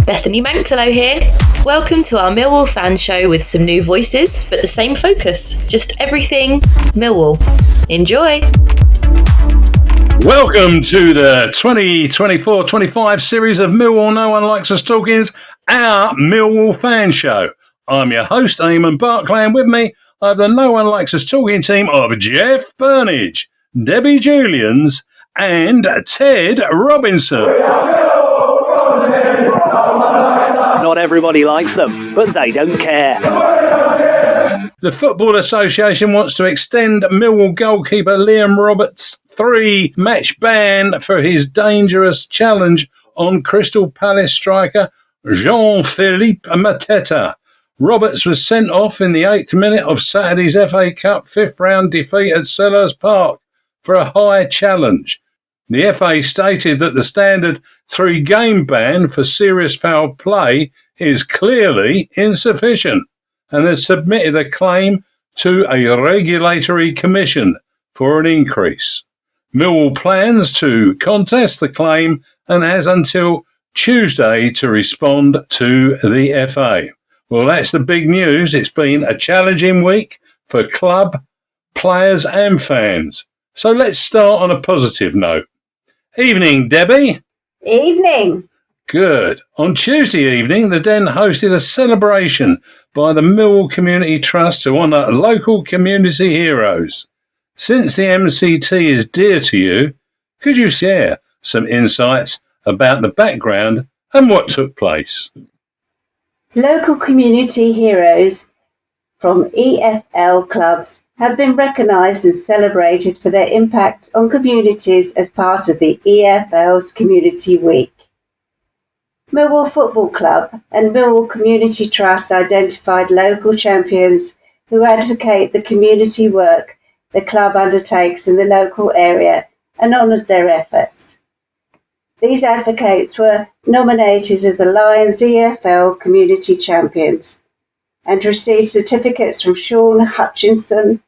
Bethany Manctalo here. Welcome to our Millwall fan show with some new voices, but the same focus. Just everything Millwall. Enjoy! Welcome to the 2024-25 series of Millwall No One Likes Us Talking's, our Millwall fan show. I'm your host, Eamonn Barclay, and with me I have the No One Likes Us Talking team of Jeff Burnige, Debbie Julians, and Ted Robinson. Not everybody likes them, but they don't care. The Football Association wants to extend Millwall goalkeeper Liam Roberts' 3-match ban for his dangerous challenge on Crystal Palace striker Jean-Philippe Mateta. Roberts was sent off in the 8th minute of Saturday's FA Cup 5th round defeat at Selhurst Park for a high challenge. The FA stated that the standard 3-game ban for serious foul play is clearly insufficient and has submitted a claim to a regulatory commission for an increase. Millwall plans to contest the claim and has until Tuesday to respond to the FA. Well, that's the big news. It's been a challenging week for club, players and fans. So let's start on a positive note. Evening, Debbie. Evening. Good. On Tuesday evening, the Den hosted a celebration by the Millwall Community Trust to honour local community heroes. Since the MCT is dear to you, could you share some insights about the background and what took place? Local community heroes from EFL clubs have been recognised and celebrated for their impact on communities as part of the EFL's Community Week. Millwall Football Club and Millwall Community Trust identified local champions who advocate the community work the club undertakes in the local area and honoured their efforts. These advocates were nominated as the Lions EFL Community Champions and received certificates from Sean Hutchinson,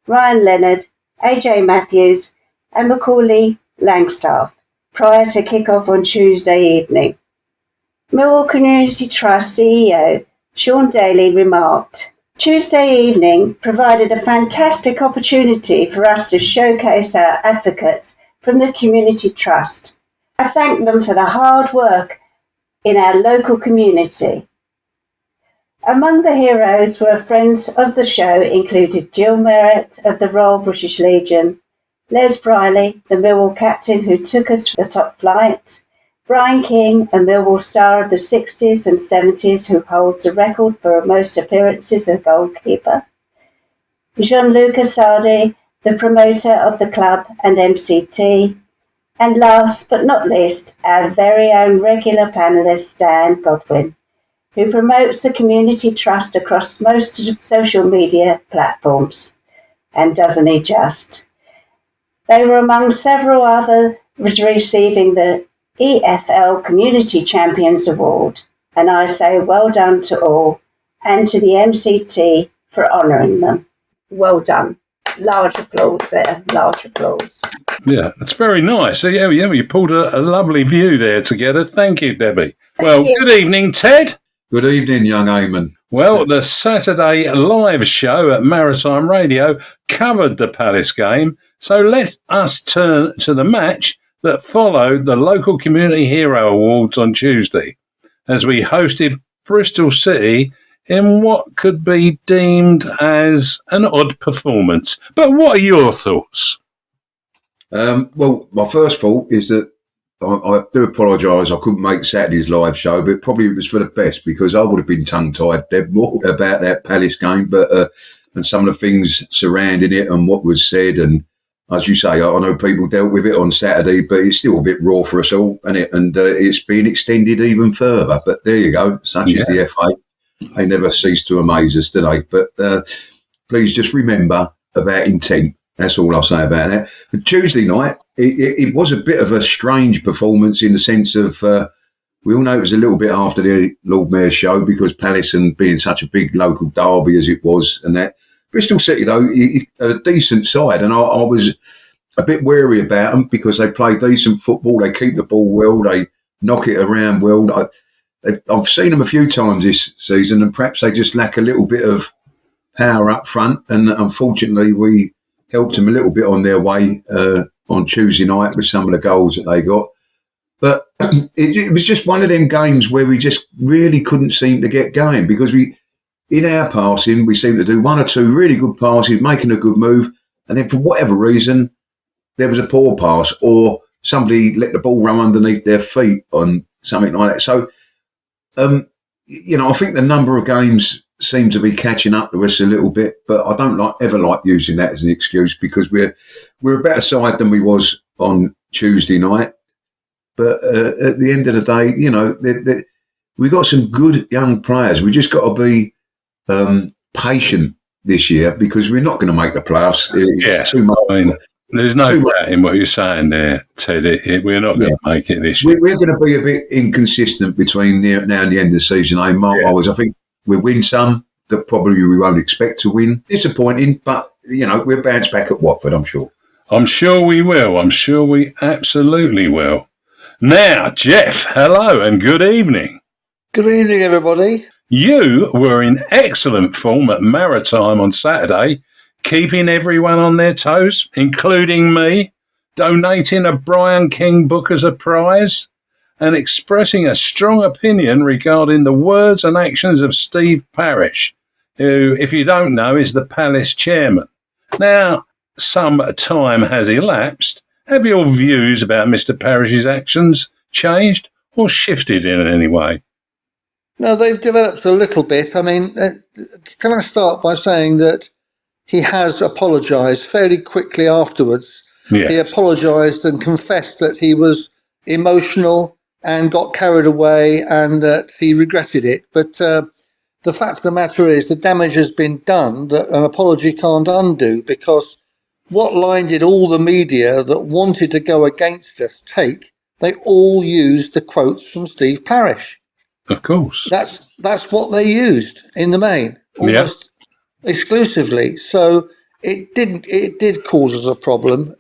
Ryan Leonard, AJ Matthews and Macaulay Langstaff prior to kick-off on Tuesday evening. Millwall Community Trust CEO Sean Daly remarked, "Tuesday evening provided a fantastic opportunity for us to showcase our advocates from the Community Trust. I thank them for the hard work in our local community." Among the heroes were friends of the show included Jill Merritt of the Royal British Legion, Les Briley, the Millwall captain who took us to the top flight, Brian King, a Millwall star of the 60s and 70s who holds the record for most appearances as a goalkeeper, Gianluca Sardi, the promoter of the club and MCT, and last but not least, our very own regular panellist Dan Godwin, who promotes the community trust across most social media platforms. And doesn't he just? They were among several others receiving the EFL Community Champions Award, and I say well done to all and to the MCT for honouring them. Well done. Large applause there, large applause. Yeah, that's very nice. So, yeah, you pulled a lovely view there together. Thank you, Debbie. Thank you. Good evening, Ted. Good evening, young Eamonn. Well, the Saturday live show at Maritime Radio covered the Palace game, so let us turn to the match that followed the local Community Hero Awards on Tuesday, as we hosted Bristol City in what could be deemed as an odd performance. But what are your thoughts? Well, my first thought is that I do apologise I couldn't make Saturday's live show, but probably it was for the best because I would have been tongue-tied dead more about that Palace game, but and some of the things surrounding it and what was said. And as you say, I know people dealt with it on Saturday, but it's still a bit raw for us all, isn't it? And it's been extended even further. But there you go, such is the FA. They never cease to amaze us, do they? But please just remember about intent. That's all I'll say about that. But Tuesday night, it was a bit of a strange performance in the sense of we all know it was a little bit after the Lord Mayor's show because Palace and being such a big local derby as it was and that. Bristol City, though, a decent side, and I was a bit wary about them because they play decent football. They keep the ball well. They knock it around well. I've seen them a few times this season, and perhaps they just lack a little bit of power up front. And unfortunately, we helped them a little bit on their way on Tuesday night with some of the goals that they got. But it was just one of them games where we just really couldn't seem to get going, because in our passing, we seemed to do one or two really good passes, making a good move, and then for whatever reason, there was a poor pass, or somebody let the ball run underneath their feet on something like that. So, I think the number of games seem to be catching up to us a little bit, but I don't ever like using that as an excuse, because we're a better side than we was on Tuesday night. But at the end of the day, we've got some good young players. We just got to be patient this year, because we're not going to make the playoffs. It's too much. I mean, there's no doubt in what you're saying there, Ted. We're not going to make it this year. We're going to be a bit inconsistent between now and the end of the season. I think we'll win some that probably we won't expect to win. Disappointing, but, we'll bounce back at Watford, I'm sure. I'm sure we will. I'm sure we absolutely will. Now, Jeff, hello and good evening. Good evening, everybody. You were in excellent form at Maritime on Saturday, keeping everyone on their toes, including me, donating a Brian King book as a prize, and expressing a strong opinion regarding the words and actions of Steve Parish, who, if you don't know, is the Palace chairman. Now, some time has elapsed. Have your views about Mr. Parish's actions changed or shifted in any way? No, they've developed a little bit. I mean, can I start by saying that he has apologised fairly quickly afterwards. Yes. He apologised and confessed that he was emotional and got carried away and that he regretted it. But the fact of the matter is the damage has been done that an apology can't undo, because what line did all the media that wanted to go against us take? They all used the quotes from Steve Parish. Of course. That's what they used in the main, almost exclusively. So it did cause us a problem.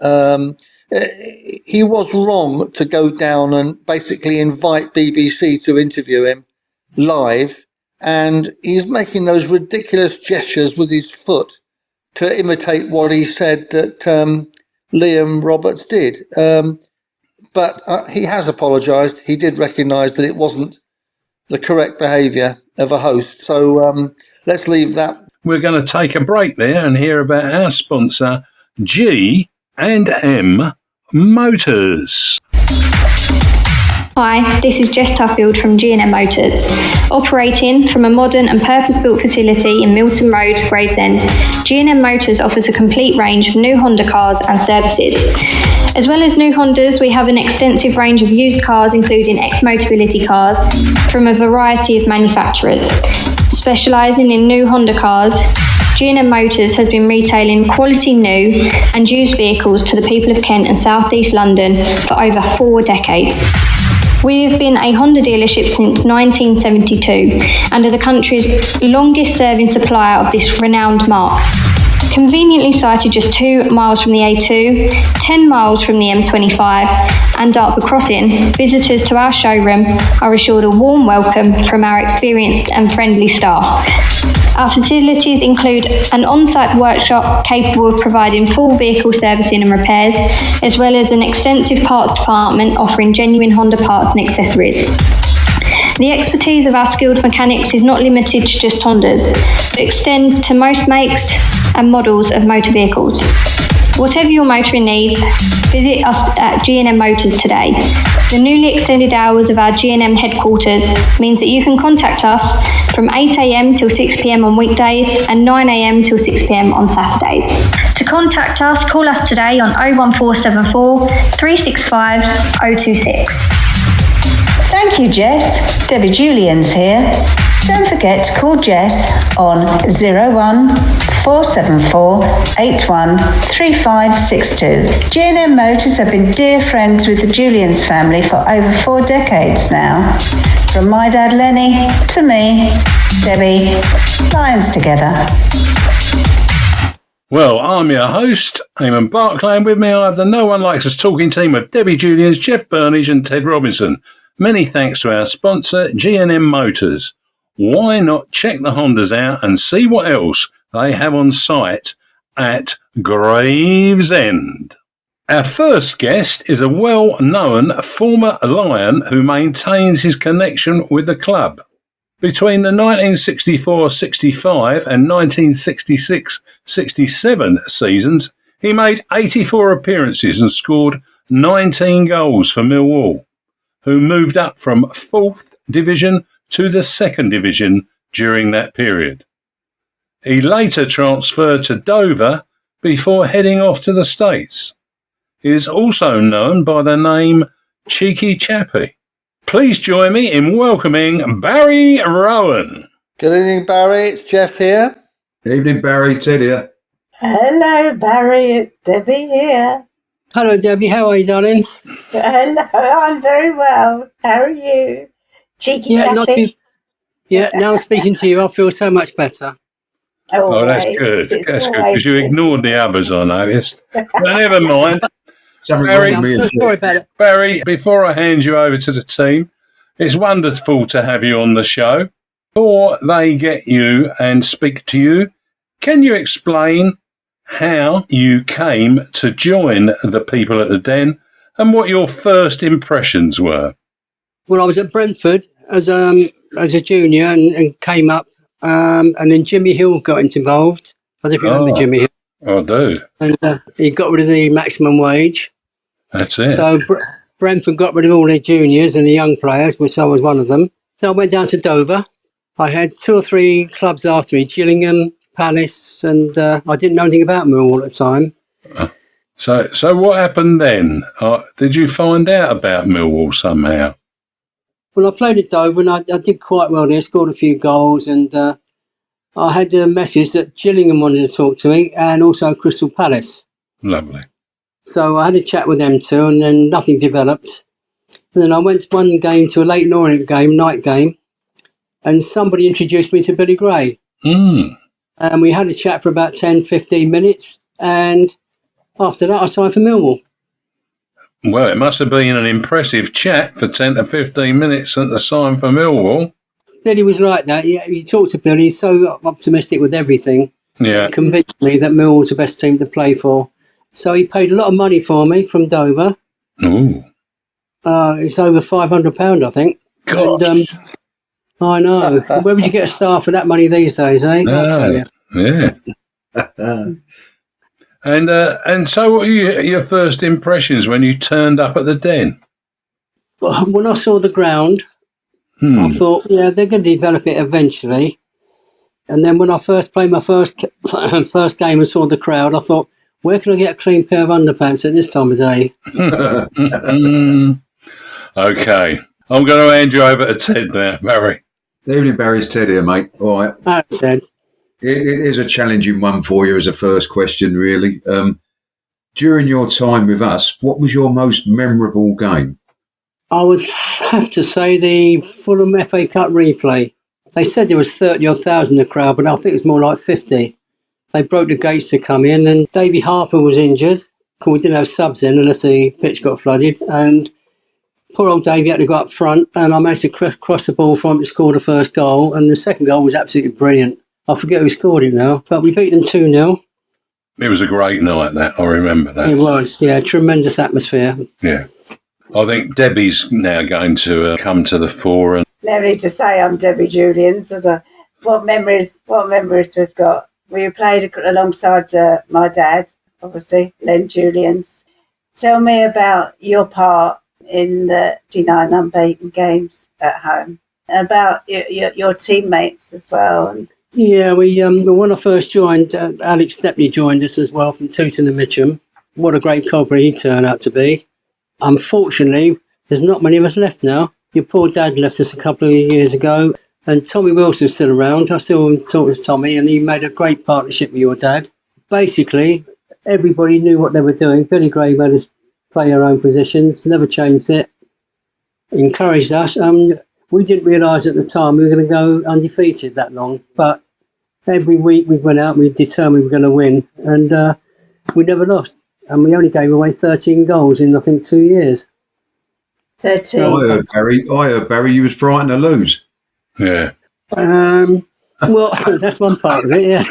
He was wrong to go down and basically invite BBC to interview him live, and he's making those ridiculous gestures with his foot to imitate what he said that Liam Roberts did. But he has apologised. He did recognise that it wasn't the correct behaviour of a host. So let's leave that. We're going to take a break there and hear about our sponsor, G&M Motors. Hi, this is Jess Tuffield from G&M Motors. Operating from a modern and purpose-built facility in Milton Road, Gravesend, G&M Motors offers a complete range of new Honda cars and services. As well as new Hondas, we have an extensive range of used cars, including ex-Motability cars from a variety of manufacturers. Specialising in new Honda cars, G&M Motors has been retailing quality new and used vehicles to the people of Kent and South East London for over 4 decades. We have been a Honda dealership since 1972 and are the country's longest serving supplier of this renowned mark. Conveniently sited just 2 miles from the A2, 10 miles from the M25 and Dartford Crossing, visitors to our showroom are assured a warm welcome from our experienced and friendly staff. Our facilities include an on-site workshop capable of providing full vehicle servicing and repairs, as well as an extensive parts department offering genuine Honda parts and accessories. The expertise of our skilled mechanics is not limited to just Hondas, but extends to most makes and models of motor vehicles. Whatever your motoring needs, visit us at G&M Motors today. The newly extended hours of our G&M headquarters means that you can contact us from 8 a.m. till 6 p.m. on weekdays and 9 a.m. till 6 p.m. on Saturdays. To contact us, call us today on 01474 365 026. Thank you, Jess. Debbie Julians here. Don't forget to call Jess on 01474 81 3562. G&M Motors have been dear friends with the Julians family for over 4 decades now. From my dad Lenny to me, Debbie, lions together. Well, I'm your host, Eamonn Barclay, and with me I have the No One Likes Us talking team of Debbie Julians, Jeff Burnige and Ted Robinson. Many thanks to our sponsor, G&M Motors. Why not check the Hondas out and see what else they have on site at Gravesend? Our first guest is a well-known former Lion who maintains his connection with the club. Between the 1964-65 and 1966-67 seasons, he made 84 appearances and scored 19 goals for Millwall, who moved up from 4th Division to the 2nd Division during that period. He later transferred to Dover before heading off to the States. He is also known by the name Cheeky Chappie. Please join me in welcoming Barry Rowan. Good evening, Barry. It's Jeff here. Evening, Barry. Ted here. Hello, Barry. It's Debbie here. Hello, Debbie. How are you, darling? Hello, I'm very well. How are you? Cheeky chappy. Now I'm speaking to you. I feel so much better. Oh, that's good. That's good, because you ignored the others, I noticed. But never mind. Barry, I'm so sorry about it. Barry, before I hand you over to the team, it's wonderful to have you on the show. Before they get you and speak to you, can you explain how you came to join the people at the Den and what your first impressions were? Well, I was at Brentford as a junior and came up, and then Jimmy Hill got involved. I don't know if you remember Jimmy Hill. I do. And he got rid of the maximum wage. That's it. So Brentford got rid of all their juniors and the young players, which I was one of them. So I went down to Dover. I had 2 or 3 clubs after me, Gillingham, Palace, and I didn't know anything about Millwall at the time. So what happened then? Did you find out about Millwall somehow? Well, I played at Dover and I did quite well there, scored a few goals, and I had a message that Gillingham wanted to talk to me and also Crystal Palace. Lovely. So I had a chat with them too, and then nothing developed. And then I went to one game, to a Leyton Orient game, night game, and somebody introduced me to Billy Gray. And we had a chat for about 10, 15 minutes, and after that I signed for Millwall. Well, it must have been an impressive chat for 10 to 15 minutes at the sign for Millwall. Billy was like that. You talk to Billy, he's so optimistic with everything. Yeah. He convinced me that Millwall's the best team to play for. So he paid a lot of money for me from Dover. Ooh. It's over £500, I think. Gosh. And, I know. Where would you get a star for that money these days, eh? I'll tell you. Yeah. And so what were your first impressions when you turned up at the Den? Well, when I saw the ground, I thought, yeah, they're going to develop it eventually. And then when I first played my first game and saw the crowd, I thought, where can I get a clean pair of underpants at this time of day? Okay. I'm going to hand you over to Ted now, Barry. Evening, Barry. It's Ted here, mate. All right. Ted. It is a challenging one for you as a first question, really. During your time with us, what was your most memorable game? I would have to say the Fulham FA Cup replay. They said there was 30,000 in the crowd, but I think it was more like 50. They broke the gates to come in, and Davy Harper was injured. We didn't have subs in unless the pitch got flooded, and poor old Davy had to go up front, and I managed to cross the ball for him to score the first goal, and the second goal was absolutely brilliant. I forget who scored it now, but we beat them 2-0. It was a great night, that. I remember that. It was, yeah, tremendous atmosphere. Yeah. I think Debbie's now going to come to the fore. And No need to say I'm Debbie Julians. What memories we've got. We played alongside my dad, obviously, Len Julians. Tell me about your part in the 9 unbeaten games at home, and about your teammates as well. Yeah, when I first joined, Alex Stepney joined us as well from Tooting and Mitcham. What a great cobra he turned out to be. Unfortunately, there's not many of us left now. Your poor dad left us a couple of years ago, and Tommy Wilson's still around. I still talk to Tommy, and he made a great partnership with your dad. Basically, everybody knew what they were doing. Billy Gray made us play our own positions, never changed it, encouraged us. We didn't realise at the time we were going to go undefeated that long, but every week we went out, we determined we were going to win, and we never lost. And we only gave away 13 goals in, I think, 2 years. 13. I heard Barry, you was frightened to lose. Yeah. Well, that's one part of it, yeah.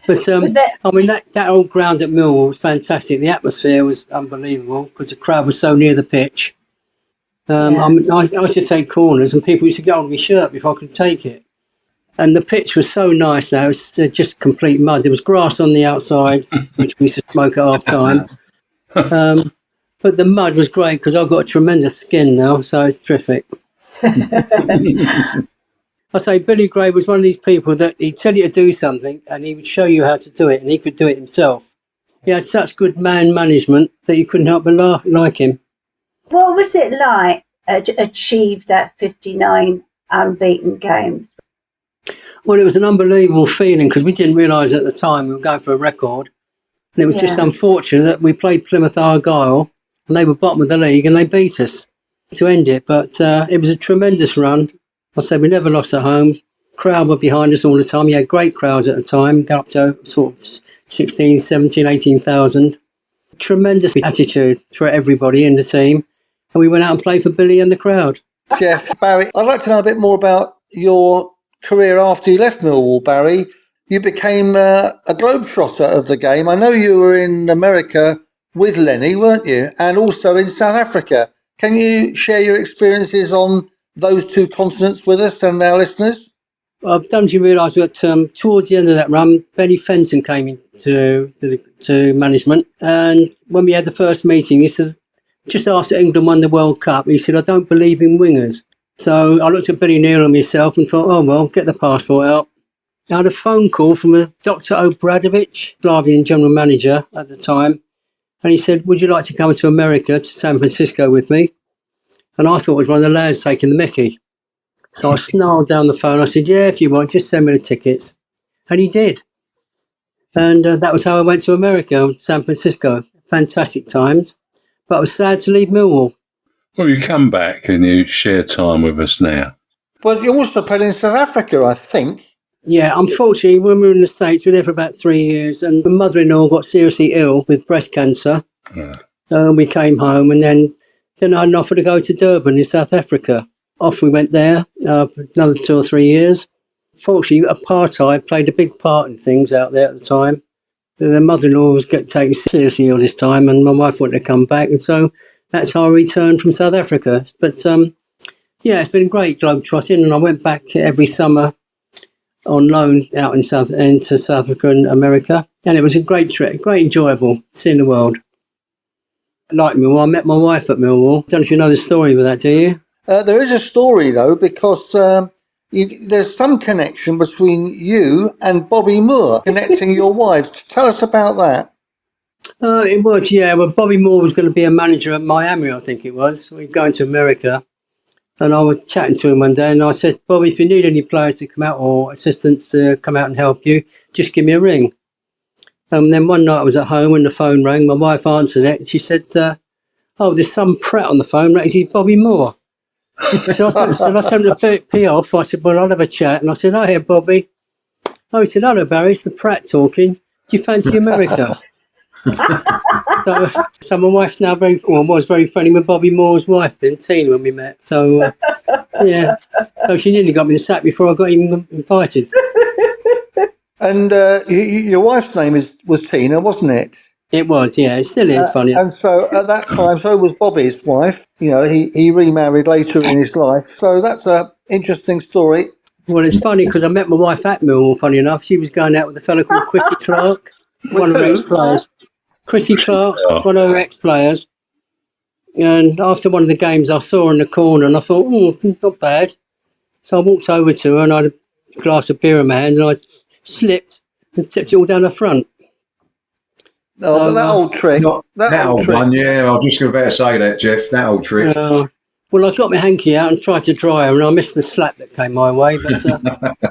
But I mean, that old ground at Millwall was fantastic. The atmosphere was unbelievable because the crowd was so near the pitch. I used to take corners and people used to get on my shirt before I could take it. And the pitch was so nice now. It was just complete mud. There was grass on the outside, which we used to smoke at half time. But the mud was great because I've got a tremendous skin now, so it's terrific. I say Billy Gray was one of these people that he'd tell you to do something and he would show you how to do it, and he could do it himself. He had such good man management that you couldn't help but like him. What was it like to achieve that 59 unbeaten games? Well, it was an unbelievable feeling because we didn't realise at the time we were going for a record. And it was just unfortunate that we played Plymouth Argyle and they were bottom of the league and they beat us to end it. But it was a tremendous run. I said we never lost at home. Crowd were behind us all the time. You had great crowds at the time, got up to sort of 16, 17, 18,000. Tremendous attitude for everybody in the team. And we went out and played for Billy and the crowd. Jeff, Barry, I'd like to know a bit more about your career after you left Millwall, Barry. You became a globetrotter of the game. I know you were in America with Lenny, weren't you? And also in South Africa. Can you share your experiences on those two continents with us and our listeners? I don't know if you realise that towards the end of that run, Benny Fenton came into to management. And when we had the first meeting, he said, just after England won the World Cup, he said, I don't believe in wingers. So I looked at Billy Neal and myself and thought, oh, well, get the passport out. I had a phone call from a Dr. Obradovic, Slavian general manager at the time. And he said, would you like to come to America, to San Francisco with me? And I thought it was one of the lads taking the mickey. So I snarled down the phone. I said, yeah, if you want, just send me the tickets. And he did. And that was how I went to America, San Francisco. Fantastic times. But I was sad to leave Millwall. Well, you come back and you share time with us now. Well, you also played in South Africa, I think. Yeah, unfortunately, when we were in the States, we were there for about 3 years, and my mother-in-law got seriously ill with breast cancer. We came home, and then I had an offer to go to Durban in South Africa. Off we went there, another 2 or 3 years. Fortunately, apartheid played a big part in things out there at the time. The mother-in-law was getting taken seriously ill this time, and my wife wanted to come back, and so that's how I returned from South Africa. But yeah, it's been great globetrotting, and I went back every summer on loan out into South Africa and America, and it was a great trip, great enjoyable, seeing the world. Like Millwall, I met my wife at Millwall. Don't know if you know the story with that, do you? There is a story though, because there's some connection between you and Bobby Moore, connecting your wives. Tell us about that. It was, yeah. Well, Bobby Moore was going to be a manager at Miami, I think it was. We were going to America. And I was chatting to him one day and I said, Bobby, if you need any players to come out or assistants to come out and help you, just give me a ring. And then one night I was at home and the phone rang. My wife answered it and she said, oh, there's some prat on the phone. Right? He's Bobby Moore. So I told him to pee off. I said, well, I'll have a chat. And I said, oh, here, Bobby. Oh, he said, hello, Barry, it's the prat talking. Do you fancy America? So my wife's now was very friendly with Bobby Moore's wife then, Tina, when we met. So, yeah. So she nearly got me the sack before I got even invited. And your wife's name was Tina, wasn't it? It was, yeah. It still is, funny. And so at that time, so was Bobby's wife. You know, he remarried later in his life. So that's an interesting story. Well, it's funny because I met my wife at Millwall, funny enough. She was going out with a fellow called Chrissy Clark, one of her ex-players. Chrissy Clark, one of her ex-players. And after one of the games, I saw her in the corner and I thought, not bad. So I walked over to her and I had a glass of beer in my hand and I slipped and tipped it all down her front. Oh, that old trick. That old one, yeah. I was just about to say that, Jeff. That old trick. Well, I got my hanky out and tried to dry her and I missed the slap that came my way. But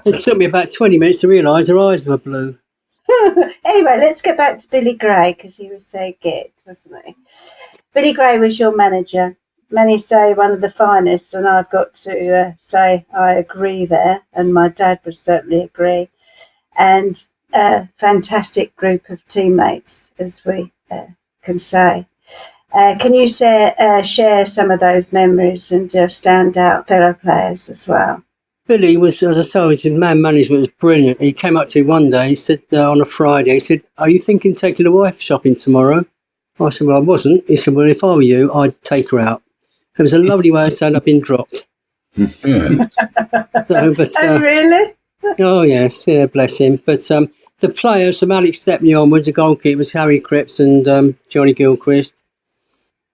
it took me about 20 minutes to realise her eyes were blue. Anyway, let's get back to Billy Gray because he was so good, wasn't he? Billy Gray was your manager. Many say one of the finest, and I've got to say I agree there, and my dad would certainly agree. And a fantastic group of teammates, as we can say. Can you share some of those memories and standout fellow players as well? Billy was, as I said, his man management was brilliant. He came up to me one day, he said, on a Friday, he said, "Are you thinking of taking the wife shopping tomorrow?" I said, "Well, I wasn't." He said, "Well, if I were you, I'd take her out." It was a lovely way of saying I've been dropped. Oh, really? Oh, yes, yeah, bless him. But the players, from Alex Stepney onwards, the goalkeepers, Harry Cripps and Johnny Gilchrist,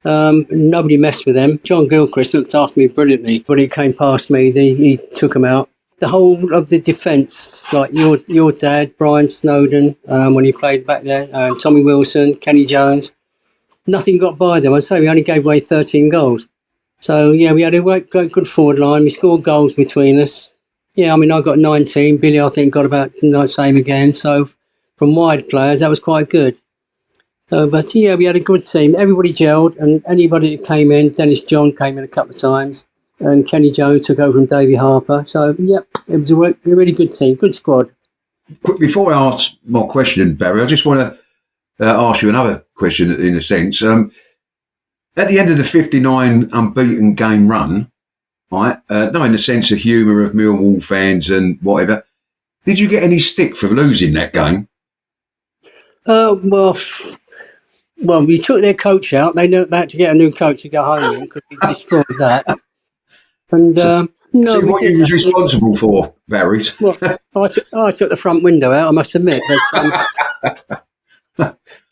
nobody messed with them. John Gilchrist looked after me brilliantly. When it came past me, he took them out. The whole of the defence, like your dad, Brian Snowden, when he played back there, Tommy Wilson, Kenny Jones, nothing got by them. I'd say we only gave away 13 goals. So, yeah, we had a great good forward line. We scored goals between us. Yeah, I mean, I got 19. Billy, I think, got about the same again. So, from wide players, that was quite good. But, yeah, we had a good team. Everybody gelled, and anybody that came in, Dennis John came in a couple of times, and Kenny Jones took over from Davey Harper. So, yep, it was a really good team, good squad. Before I ask my question, Barry, I just want to ask you another question in a sense. At the end of the 59 unbeaten game run, right, not in the sense of humour of Millwall fans and whatever, did you get any stick for losing that game? Well, we took their coach out. They had to get a new coach to go home in because we destroyed that. And no, see what you was responsible for, Barry. Well, I took the front window out, I must admit.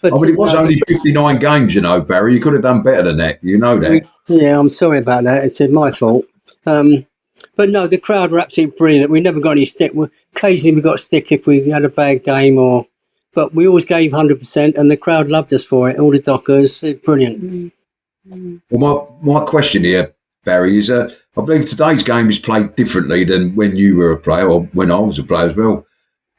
But I mean, it was only 59 games, you know, Barry. You could have done better than that. You know that. Yeah, I'm sorry about that. It's my fault. But no, the crowd were absolutely brilliant. We never got any stick. Occasionally we got stick if we had a bad game, but we always gave 100%, and the crowd loved us for it. All the dockers, brilliant. Well, my question here, Barry, is I believe today's game is played differently than when you were a player or when I was a player as well.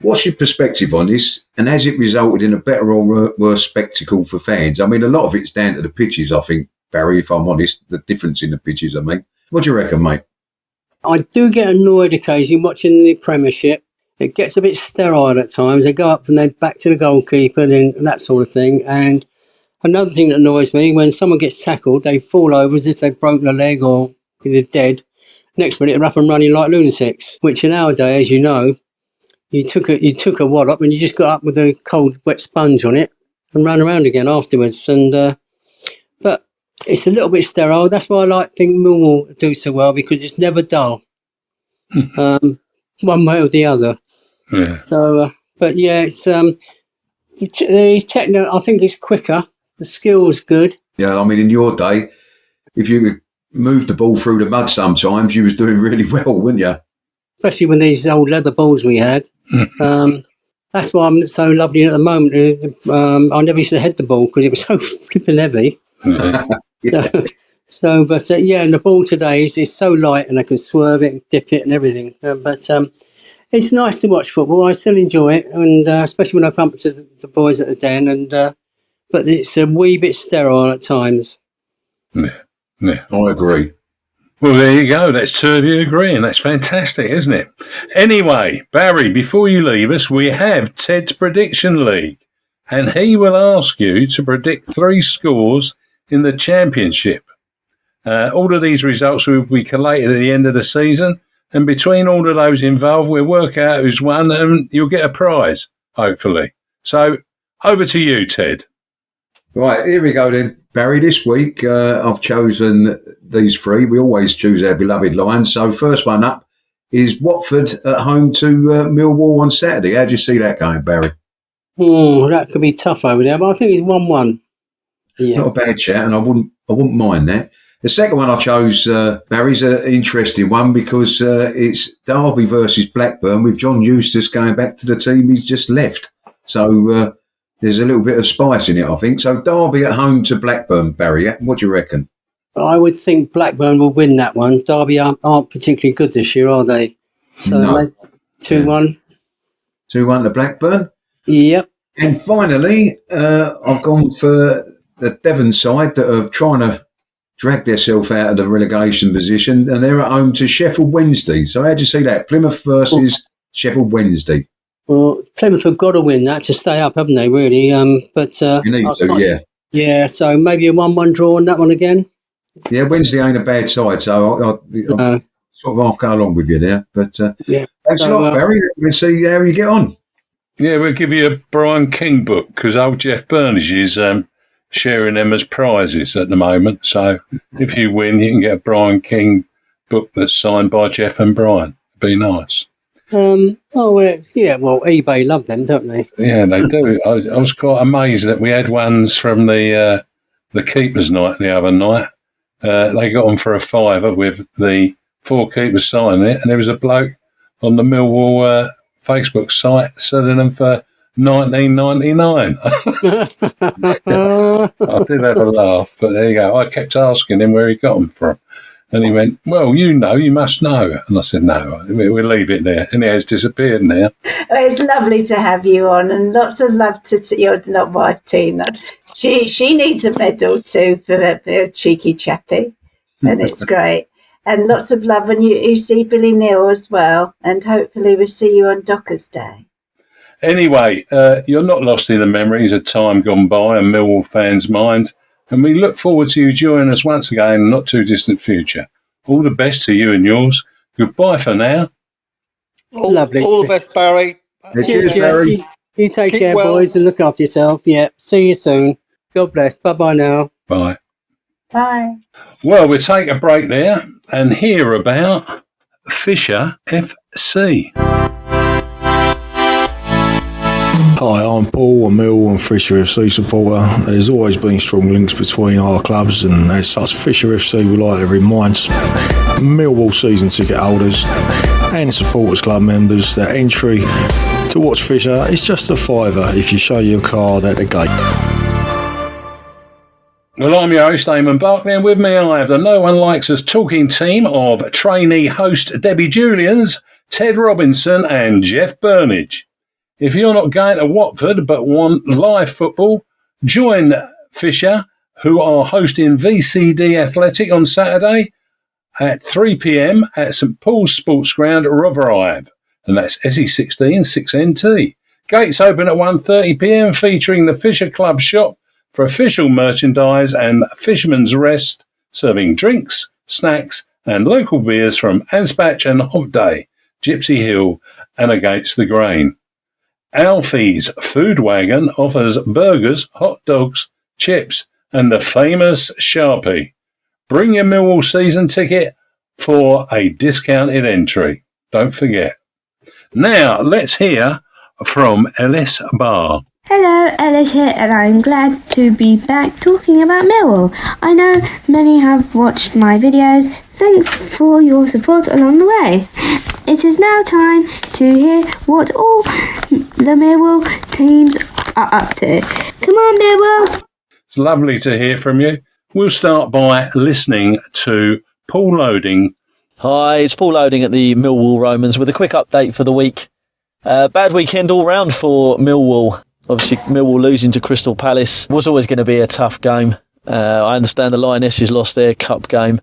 What's your perspective on this, and has it resulted in a better or worse spectacle for fans? I mean, a lot of it's down to the pitches, I think, Barry, if I'm honest, the difference in the pitches, I mean. What do you reckon, mate? I do get annoyed occasionally watching the Premiership. It gets a bit sterile at times. They go up and then back to the goalkeeper and that sort of thing. And another thing that annoys me, when someone gets tackled, they fall over as if they've broken a leg or they're dead. Next minute, they're up and running like lunatics, which in our day, as you know, you took a wallop and you just got up with a cold, wet sponge on it and ran around again afterwards. And but it's a little bit sterile. That's why I think Millwall do so well, because it's never dull, one way or the other. Yeah. So, but yeah, it's the technical. I think it's quicker. The skill's good. Yeah, I mean, in your day, if you could move the ball through the mud sometimes, you was doing really well, weren't you? Especially when these old leather balls we had. That's why I'm so lovely at the moment. I never used to head the ball because it was so flipping heavy. Yeah. But and the ball today is so light and I can swerve it and dip it and everything. But it's nice to watch football. I still enjoy it, and especially when I come up to the boys at the den. And but it's a wee bit sterile at times. Yeah, I agree. Well, there you go. That's two of you agreeing. That's fantastic, isn't it? Anyway, Barry, before you leave us, we have Ted's Prediction League, and he will ask you to predict 3 scores in the Championship. All of these results will be collated at the end of the season, and between all of those involved, we'll work out who's won, and you'll get a prize, hopefully. So, over to you, Ted. Right, here we go then. Barry, this week I've chosen these 3. We always choose our beloved Lions. So first one up is Watford at home to Millwall on Saturday. How do you see that going, Barry? That could be tough over there, but I think it's 1-1. Yeah. Not a bad chat, and I wouldn't mind that. The second one I chose, Barry's an interesting one because it's Derby versus Blackburn with John Eustace going back to the team he's just left. So there's a little bit of spice in it, I think. So Derby at home to Blackburn, Barry. What do you reckon? I would think Blackburn will win that one. Derby aren't particularly good this year, are they? So no. 2-1. 2-1 to Blackburn? Yep. And finally, I've gone for the Devon side that are trying to drag themselves out of the relegation position, and they're at home to Sheffield Wednesday. So how do you see that? Plymouth versus Sheffield Wednesday. Well, Plymouth have got to win that to stay up, haven't they, really? But you need to, yeah. Yeah, so maybe a 1-1 draw on that one again. Yeah, Wednesday ain't a bad side, so I'll sort of half go along with you there. But thanks a lot, Barry. Let's see how you get on. Yeah, we'll give you a Brian King book because old Jeff Burnige is sharing them as prizes at the moment. So if you win, you can get a Brian King book that's signed by Jeff and Brian. It'd be nice. eBay love them, don't they? Yeah, they do. I was quite amazed that we had ones from the keepers' night the other night. They got them for a £5 with the 4 keepers signing it, and there was a bloke on the Millwall Facebook site selling them for $19.99. I did have a laugh, but there you go. I kept asking him where he got them from. And he went, well, you must know. And I said, no, we'll leave it there. And he has disappeared now. It's lovely to have you on, and lots of love to your not wife, Tina. She needs a medal too for her cheeky chappy, and it's great. And lots of love when you see Billy Neal as well, and hopefully we'll see you on Dockers Day. Anyway, you're not lost in the memories of time gone by and Millwall fans' minds. And we look forward to you joining us once again in the not too distant future. All the best to you and yours. Goodbye for now. Lovely. All the best, Barry. Cheers, Barry. You take care, well, boys, and look after yourself. Yeah. See you soon. God bless. Bye-bye now. Bye. Bye. Well, we'll take a break there and hear about Fisher FC. Hi, I'm Paul, a Millwall and Fisher FC supporter. There's always been strong links between our clubs, and as such, Fisher FC would like to remind Millwall season ticket holders and supporters club members that entry to watch Fisher is just a £5 if you show your card at the gate. Well, I'm your host, Eamonn Barclay, and with me I have the No One Likes Us talking team of trainee host Debbie Julians, Ted Robinson and Jeff Burnige. If you're not going to Watford but want live football, join Fisher, who are hosting VCD Athletic on Saturday at 3 p.m. at St Paul's Sports Ground, Rotherhithe, and that's SE16 6NT. Gates open at 1:30 p.m, featuring the Fisher Club shop for official merchandise and Fisherman's Rest, serving drinks, snacks and local beers from Anspach and Hop Day, Gypsy Hill and Against the Grain. Alfie's Food Wagon offers burgers, hot dogs, chips and the famous Sharpie. Bring your Millwall season ticket for a discounted entry. Don't forget. Now, let's hear from Ellis Barr. Hello, Ellis here, and I'm glad to be back talking about Millwall. I know many have watched my videos. Thanks for your support along the way. It is now time to hear what all the Millwall teams are up to. Come on, Millwall! It's lovely to hear from you. We'll start by listening to Paul Loading. Hi, it's Paul Loading at the Millwall Romans with a quick update for the week. Bad weekend all round for Millwall. Obviously, Millwall losing to Crystal Palace was always going to be a tough game. I understand the Lionesses lost their cup game.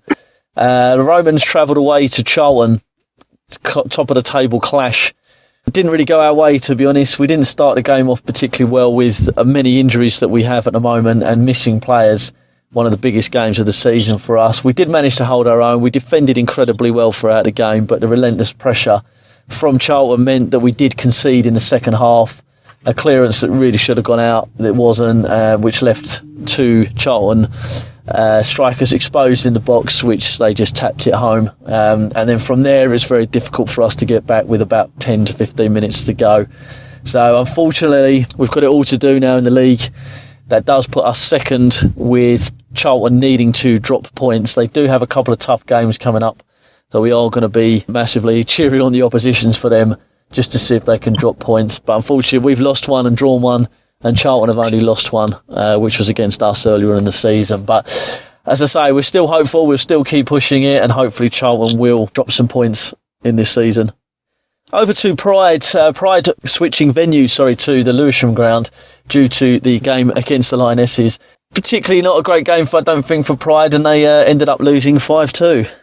The Romans travelled away to Charlton, top of the table clash. It didn't really go our way, to be honest. We didn't start the game off particularly well with many injuries that we have at the moment and missing players. One of the biggest games of the season for us. We did manage to hold our own. We defended incredibly well throughout the game, but the relentless pressure from Charlton meant that we did concede in the second half. A clearance that really should have gone out, that wasn't, which left two Charlton strikers exposed in the box, which they just tapped it home. And then from there, it's very difficult for us to get back with about 10 to 15 minutes to go. So unfortunately, we've got it all to do now in the league. That does put us second, with Charlton needing to drop points. They do have a couple of tough games coming up, so we are going to be massively cheering on the oppositions for them, just to see if they can drop points. But unfortunately, we've lost one and drawn one, and Charlton have only lost one, which was against us earlier in the season. But as I say, we're still hopeful. We'll still keep pushing it, and hopefully Charlton will drop some points in this season. Over to Pride. Pride switching venues, to the Lewisham ground due to the game against the Lionesses. Particularly not a great game, I don't think, for Pride, and they ended up losing 5-2.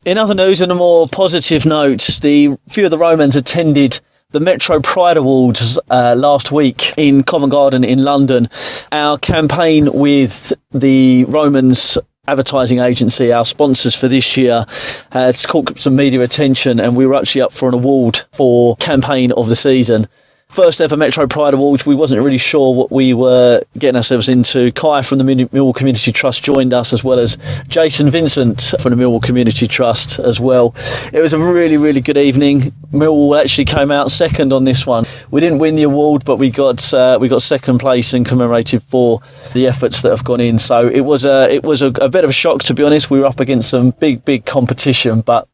In other news, on a more positive note, few of the Romans attended the Metro Pride Awards last week in Covent Garden in London. Our campaign with the Romans advertising agency, our sponsors for this year, it's caught some media attention, and we were actually up for an award for campaign of the season. First ever Metro Pride Awards. We wasn't really sure what we were getting ourselves into. Kai from the Millwall Community Trust joined us, as well as Jason Vincent from the Millwall Community Trust as well. It was a really, really good evening. Millwall actually came out second on this one. We didn't win the award, but we got second place and commemorated for the efforts that have gone in. So it was a bit of a shock, to be honest. We were up against some big competition, but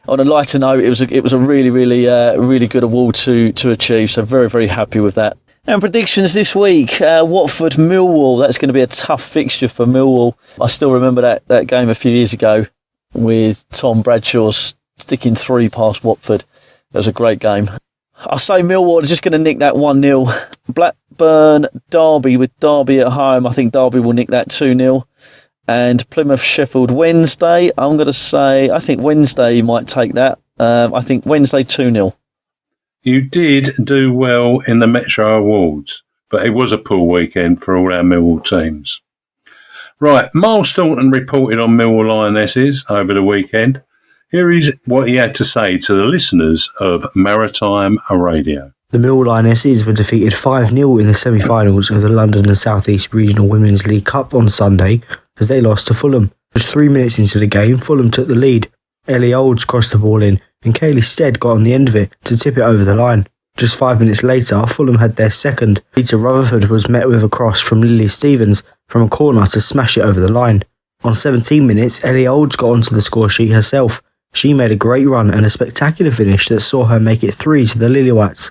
on a lighter note, it was a really good award to achieve. So very, very happy with that. And predictions this week: Watford Millwall. That's going to be a tough fixture for Millwall. I still remember that game a few years ago with Tom Bradshaw sticking 3 past Watford. That was a great game. I'll say Millwall are just going to nick that 1-0. Blackburn Derby, with Derby at home. I think Derby will nick that 2-0. And Plymouth Sheffield Wednesday, I'm going to say, I think Wednesday might take that. I think Wednesday 2-0. You did do well in the Metro Awards, but it was a poor weekend for all our Millwall teams. Right, Miles Thornton reported on Millwall Lionesses over the weekend. Here is what he had to say to the listeners of Maritime Radio. The Millwall Lionesses were defeated 5-0 in the semi-finals of the London and South East Regional Women's League Cup on Sunday, as they lost to Fulham. Just 3 minutes into the game, Fulham took the lead. Ellie Olds crossed the ball in, and Kaylee Stead got on the end of it to tip it over the line. Just 5 minutes later, Fulham had their second. Peter Rutherford was met with a cross from Lily Stevens from a corner to smash it over the line. On 17 minutes, Ellie Olds got onto the score sheet herself. She made a great run and a spectacular finish that saw her make it 3 to the Lilywats.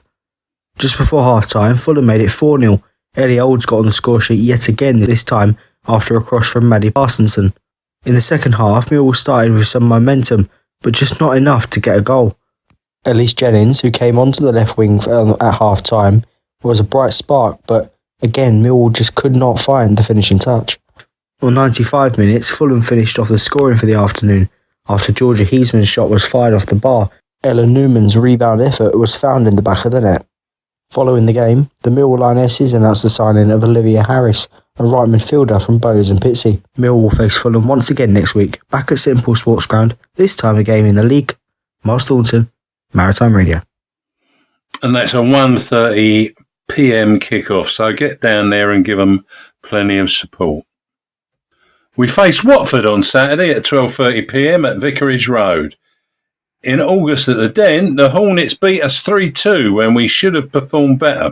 Just before half-time, Fulham made it 4-0. Ellie Olds got on the score sheet yet again, this time after a cross from Maddie Parsonson. In the second half, Millwall started with some momentum, but just not enough to get a goal. Elise Jennings, who came onto the left wing at half-time, was a bright spark, but again, Millwall just could not find the finishing touch. On 95 minutes, Fulham finished off the scoring for the afternoon. After Georgia Heisman's shot was fired off the bar, Ella Newman's rebound effort was found in the back of the net. Following the game, the Millwall Lionesses announced the signing of Olivia Harris, a right midfielder from Bowes and Pitsea. Millwall face Fulham once again next week, back at St Paul Sports Ground, this time a game in the league. Miles Thornton, Maritime Radio. And that's a 1:30 p.m. kickoff, so get down there and give them plenty of support. We face Watford on Saturday at 12:30 p.m. at Vicarage Road. In August at the Den, the Hornets beat us 3-2 when we should have performed better.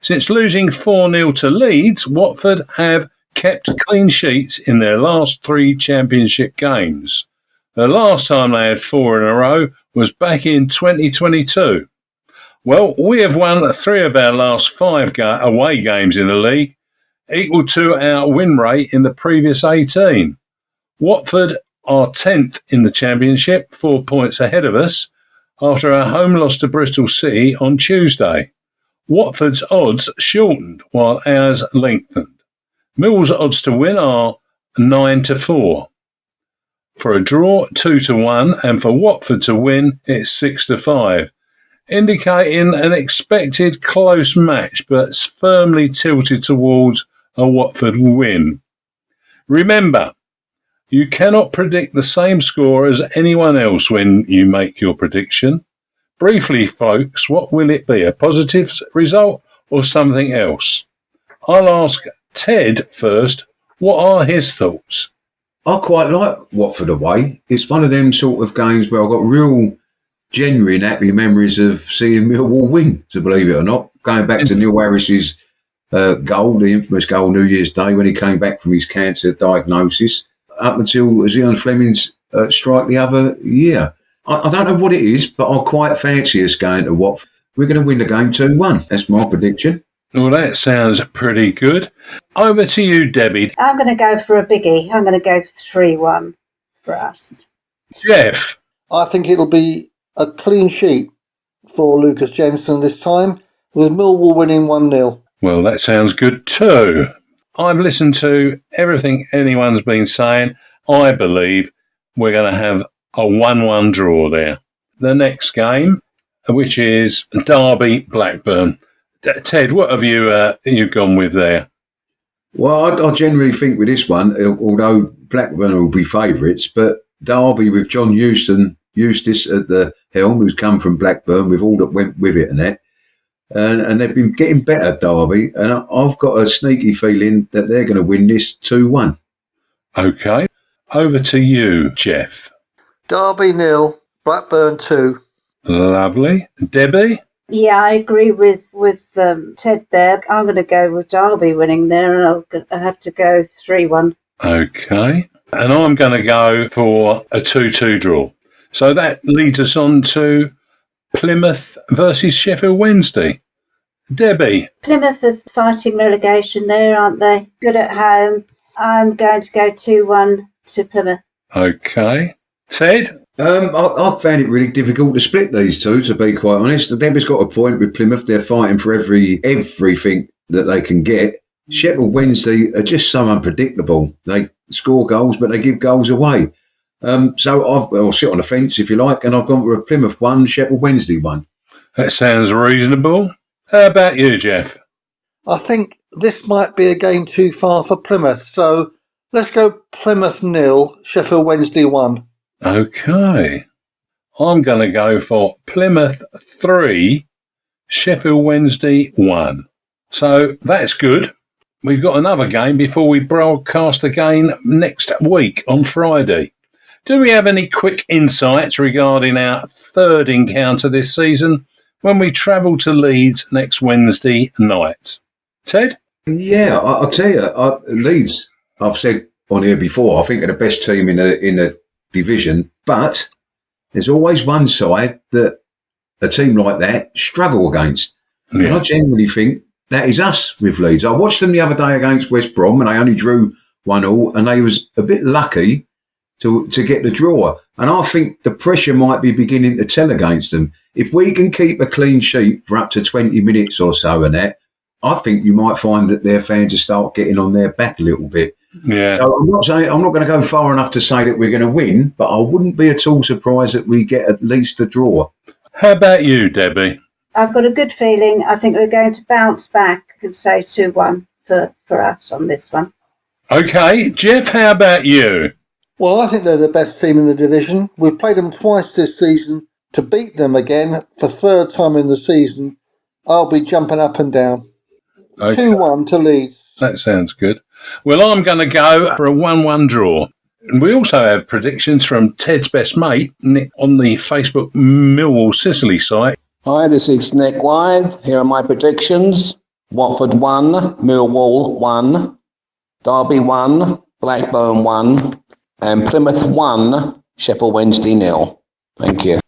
Since losing 4-0 to Leeds, Watford have kept clean sheets in their last 3 championship games. The last time they had 4 in a row was back in 2022. Well, we have won 3 of our last 5 away games in the league, equal to our win rate in the previous 18. Watford are 10th in the championship, 4 points ahead of us, after our home loss to Bristol City on Tuesday. Watford's odds shortened while ours lengthened. Millwall's odds to win are 9-4. For a draw, 2-1, and for Watford to win, it's 6-5, indicating an expected close match, but firmly tilted towards a Watford win. Remember, you cannot predict the same score as anyone else when you make your prediction. Briefly, folks, what will it be? A positive result or something else? I'll ask Ted first. What are his thoughts? I quite like Watford away. It's one of them sort of games where I've got real, genuine, happy memories of seeing Millwall win, to believe it or not. Going back to Neil Harris's goal, the infamous goal New Year's Day when he came back from his cancer diagnosis, up until Zion Fleming's strike the other year. I don't know what it is, but I quite fancy us going to Watford. We're going to win the game 2-1. That's my prediction. Well, that sounds pretty good. Over to you, Debbie. I'm going to go for a biggie. I'm going to go 3-1 for us. Jeff. I think it'll be a clean sheet for Lucas Jensen this time, with Millwall winning 1-0. Well, that sounds good too. I've listened to everything anyone's been saying. I believe we're going to have a 1-1 draw there. The next game, which is Derby Blackburn. Ted, what have you gone with there? Well, I generally think with this one, although Blackburn will be favourites, but Derby with John Eustace at the helm, who's come from Blackburn with all that went with it and that. And they've been getting better, Derby. And I've got a sneaky feeling that they're going to win this 2-1. OK. Over to you, Jeff. Derby 0, Blackburn 2. Lovely. Debbie? Yeah, I agree with Ted there. I'm going to go with Derby winning there, and I'll have to go 3-1. OK. And I'm going to go for a 2-2 draw. So that leads us on to Plymouth versus Sheffield Wednesday. Debbie? Plymouth are fighting relegation there, aren't they? Good at home. I'm going to go 2-1 to Plymouth. OK. Ted? I found it really difficult to split these two, to be quite honest. Debbie's got a point with Plymouth. They're fighting for everything that they can get. Sheffield Wednesday are just so unpredictable. They score goals, but they give goals away. So I'll sit on the fence, if you like, and I've gone for a Plymouth 1, Sheffield Wednesday 1. That sounds reasonable. How about you, Jeff? I think this might be a game too far for Plymouth, so let's go Plymouth 0, Sheffield Wednesday 1. OK. I'm going to go for Plymouth 3, Sheffield Wednesday 1. So that's good. We've got another game before we broadcast again next week on Friday. Do we have any quick insights regarding our third encounter this season when we travel to Leeds next Wednesday night? Ted? Yeah, I'll tell you, Leeds, I've said on here before, I think are the best team in the division, but there's always one side that a team like that struggle against. Yeah. And I genuinely think that is us with Leeds. I watched them the other day against West Brom and they only drew 1-1 and they was a bit lucky to get the draw. And I think the pressure might be beginning to tell against them. If we can keep a clean sheet for up to 20 minutes or so and that, I think you might find that their fans will start getting on their back a little bit. Yeah. So I'm not going to go far enough to say that we're going to win, but I wouldn't be at all surprised that we get at least a draw. How about you, Debbie? I've got a good feeling. I think we're going to bounce back and say 2-1 for us on this one. OK. Jeff, how about you? Well, I think they're the best team in the division. We've played them twice this season. To beat them again for third time in the season, I'll be jumping up and down. Okay. 2-1 to Leeds. That sounds good. Well, I'm going to go for a 1-1 draw. And we also have predictions from Ted's best mate, Nick, on the Facebook Millwall Sicily site. Hi, this is Nick Wythe. Here are my predictions. Watford 1, Millwall 1, Derby 1, Blackburn 1, and Plymouth 1, Sheffield Wednesday 0. Thank you.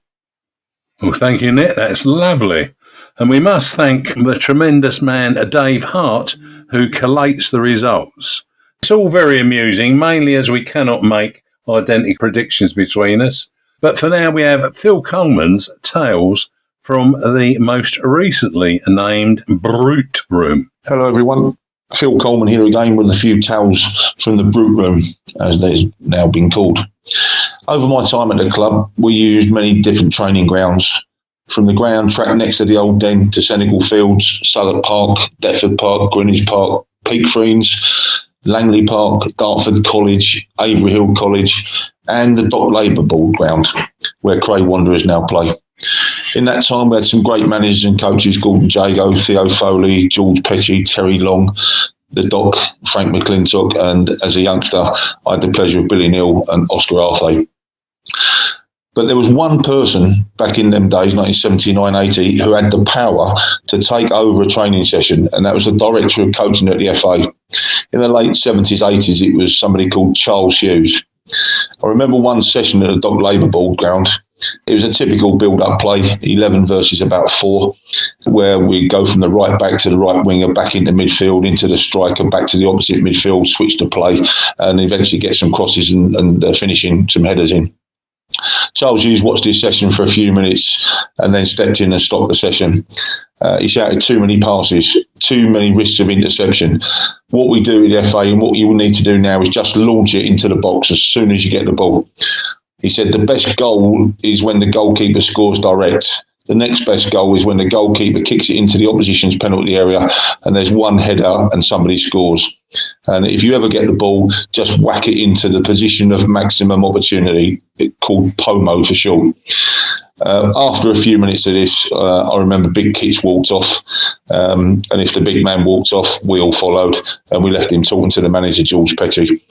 Well, thank you, Nick. That's lovely. And we must thank the tremendous man, Dave Hart, who collates the results. It's all very amusing, mainly as we cannot make identical predictions between us. But for now, we have Phil Coleman's Tales from the most recently named Brute Room. Hello, everyone. Phil Coleman here again with a few tales from the Brute Room, as they've now been called. Over my time at the club, we used many different training grounds, from the ground track next to the Old Den to Senegal Fields, Southwark Park, Deptford Park, Greenwich Park, Peak Friends, Langley Park, Dartford College, Avery Hill College, and the Dock Labour Board ground, where Cray Wanderers now play. In that time, we had some great managers and coaches, Gordon Jago, Theo Foley, George Petchy, Terry Long, the Doc, Frank McClintock, and as a youngster, I had the pleasure of Billy Neal and Oscar Arthur. But there was one person back in them days, 1979-80, who had the power to take over a training session, and that was the director of coaching at the FA. In the late 70s, 80s, it was somebody called Charles Hughes. I remember one session at the Dock Labour Board ground. It was a typical build-up play, 11 versus about 4, where we go from the right back to the right winger, back into midfield, into the striker, back to the opposite midfield, switch to play, and eventually get some crosses and finishing some headers in. Charles Hughes watched this session for a few minutes and then stepped in and stopped the session. He shouted, too many passes, too many risks of interception. What we do at the FA and what you will need to do now is just launch it into the box as soon as you get the ball. He said the best goal is when the goalkeeper scores direct. The next best goal is when the goalkeeper kicks it into the opposition's penalty area and there's one header and somebody scores. And if you ever get the ball, just whack it into the position of maximum opportunity, called POMO for short. After a few minutes of this, I remember Big Kitch walked off. And if the big man walked off, we all followed. And we left him talking to the manager, George Petty.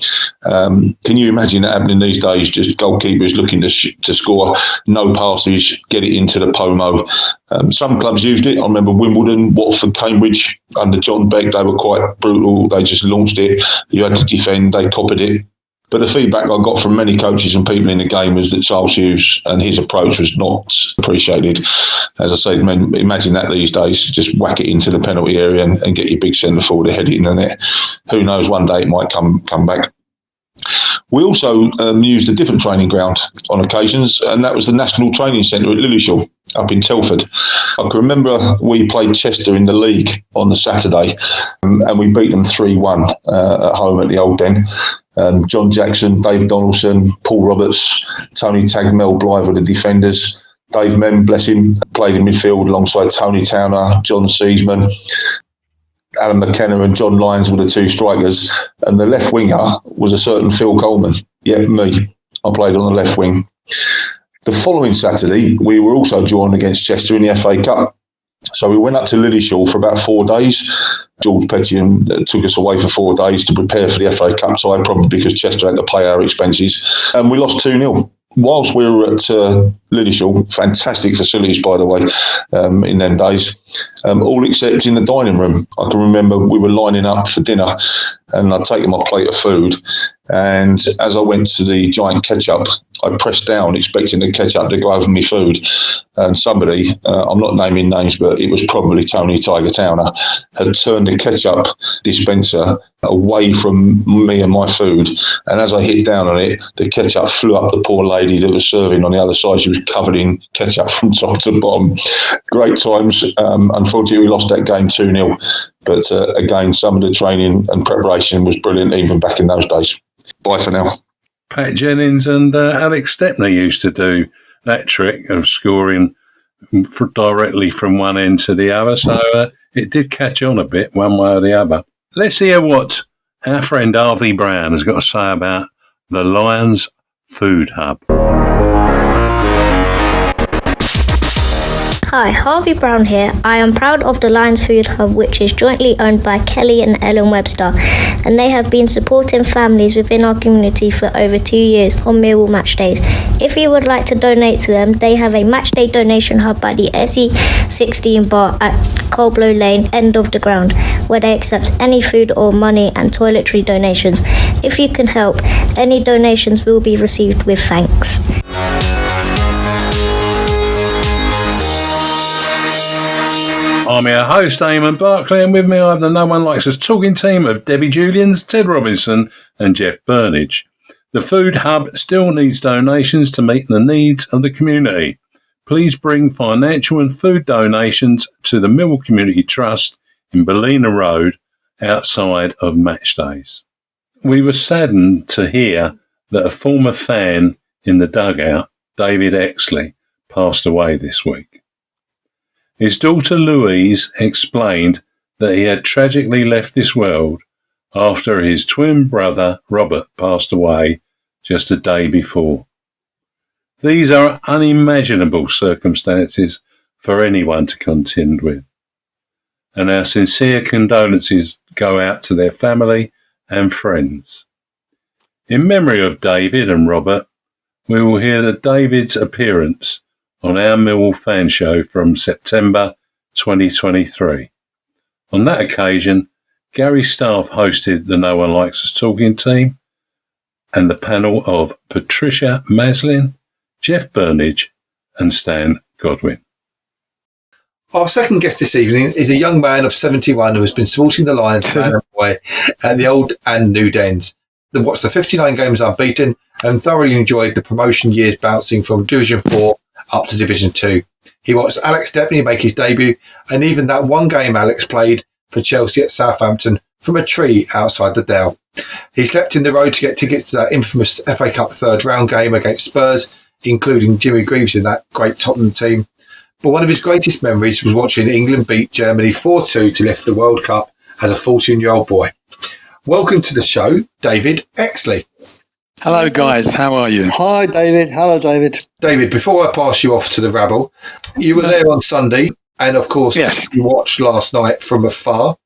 Can you imagine that happening these days? Just goalkeepers looking to score, no passes, get it into the POMO. Some clubs used it. I remember Wimbledon, Watford, Cambridge, under John Beck, they were quite brutal. They just launched it. You had to defend. They copied it. But the feedback I got from many coaches and people in the game was that Charles Hughes and his approach was not appreciated. As I say, imagine that these days, just whack it into the penalty area and get your big centre forward to head it in the net. Who knows, one day it might come back. We also used a different training ground on occasions, and that was the National Training Centre at Lilleshall up in Telford. I can remember we played Chester in the league on the Saturday, and we beat them 3-1 at home at the Old Den. John Jackson, Dave Donaldson, Paul Roberts, Tony Tagg, Mel Blythe were the defenders. Dave Mem, bless him, played in midfield alongside Tony Towner, John Seasman. Alan McKenna and John Lyons were the two strikers, and the left winger was a certain Phil Coleman. Yeah, me. I played on the left wing. The following Saturday, we were also drawn against Chester in the FA Cup. So we went up to Lilleshall for about 4 days. George Pettian took us away for 4 days to prepare for the FA Cup side, probably because Chester had to pay our expenses. And we lost 2-0. Whilst we were at Lilleshall, fantastic facilities, by the way, in them days, all except in the dining room. I can remember we were lining up for dinner and I'd taken my plate of food. And as I went to the giant ketchup, I pressed down expecting the ketchup to go over my food. And somebody, I'm not naming names, but it was probably Tony Tiger Towner, had turned the ketchup dispenser away from me and my food. And as I hit down on it, the ketchup flew up the poor lady that was serving on the other side. She was covered in ketchup from top to bottom. Great times. Unfortunately, we lost that game 2-0. But again, some of the training and preparation was brilliant even back in those days. Bye for now. Pat Jennings and Alex Stepney used to do that trick of scoring directly from one end to the other. So it did catch on a bit one way or the other. Let's hear what our friend Harvey Brown has got to say about the Lions Food Hub. Hi, Harvey Brown here. I am proud of the Lions Food Hub, which is jointly owned by Kelly and Ellen Webster, and they have been supporting families within our community for over 2 years on Millwall match days. If you would like to donate to them, they have a match day donation hub by the SE16 bar at Coldblow Lane, end of the ground, where they accept any food or money and toiletry donations. If you can help, any donations will be received with thanks. I'm your host, Eamonn Barclay, and with me I have the No One Likes Us talking team of Debbie Julians, Ted Robinson and Jeff Burnige. The Food Hub still needs donations to meet the needs of the community. Please bring financial and food donations to the Millwall Community Trust in Ballina Road outside of match days. We were saddened to hear that a former fan in the Dugout, David Exley, passed away this week. His daughter Louise explained that he had tragically left this world after his twin brother Robert passed away just a day before. These are unimaginable circumstances for anyone to contend with, and our sincere condolences go out to their family and friends. In memory of David and Robert, we will hear David's appearance on our Millwall fan show from September 2023. On that occasion, Gary Staff hosted the No One Likes Us talking team and the panel of Patricia Maslin, Jeff Burnige and Stan Godwin. Our second guest this evening is a young man of 71 who has been supporting the Lions away at the old and new dens. He watched the 59 games unbeaten and thoroughly enjoyed the promotion years bouncing from Division 4 up to Division 2. He watched Alex Stepney make his debut and even that one game Alex played for Chelsea at Southampton from a tree outside the Dell. He slept in the road to get tickets to that infamous FA Cup third round game against Spurs, including Jimmy Greaves in that great Tottenham team. but one of his greatest memories was watching England beat Germany 4-2 to lift the World Cup as a 14-year-old boy. Welcome to the show, David Exley. Hello, guys. How are you? Hi, David. Hello, David. David, before I pass you off to the rabble, you were there on Sunday, and of course, yes, you watched last night from afar.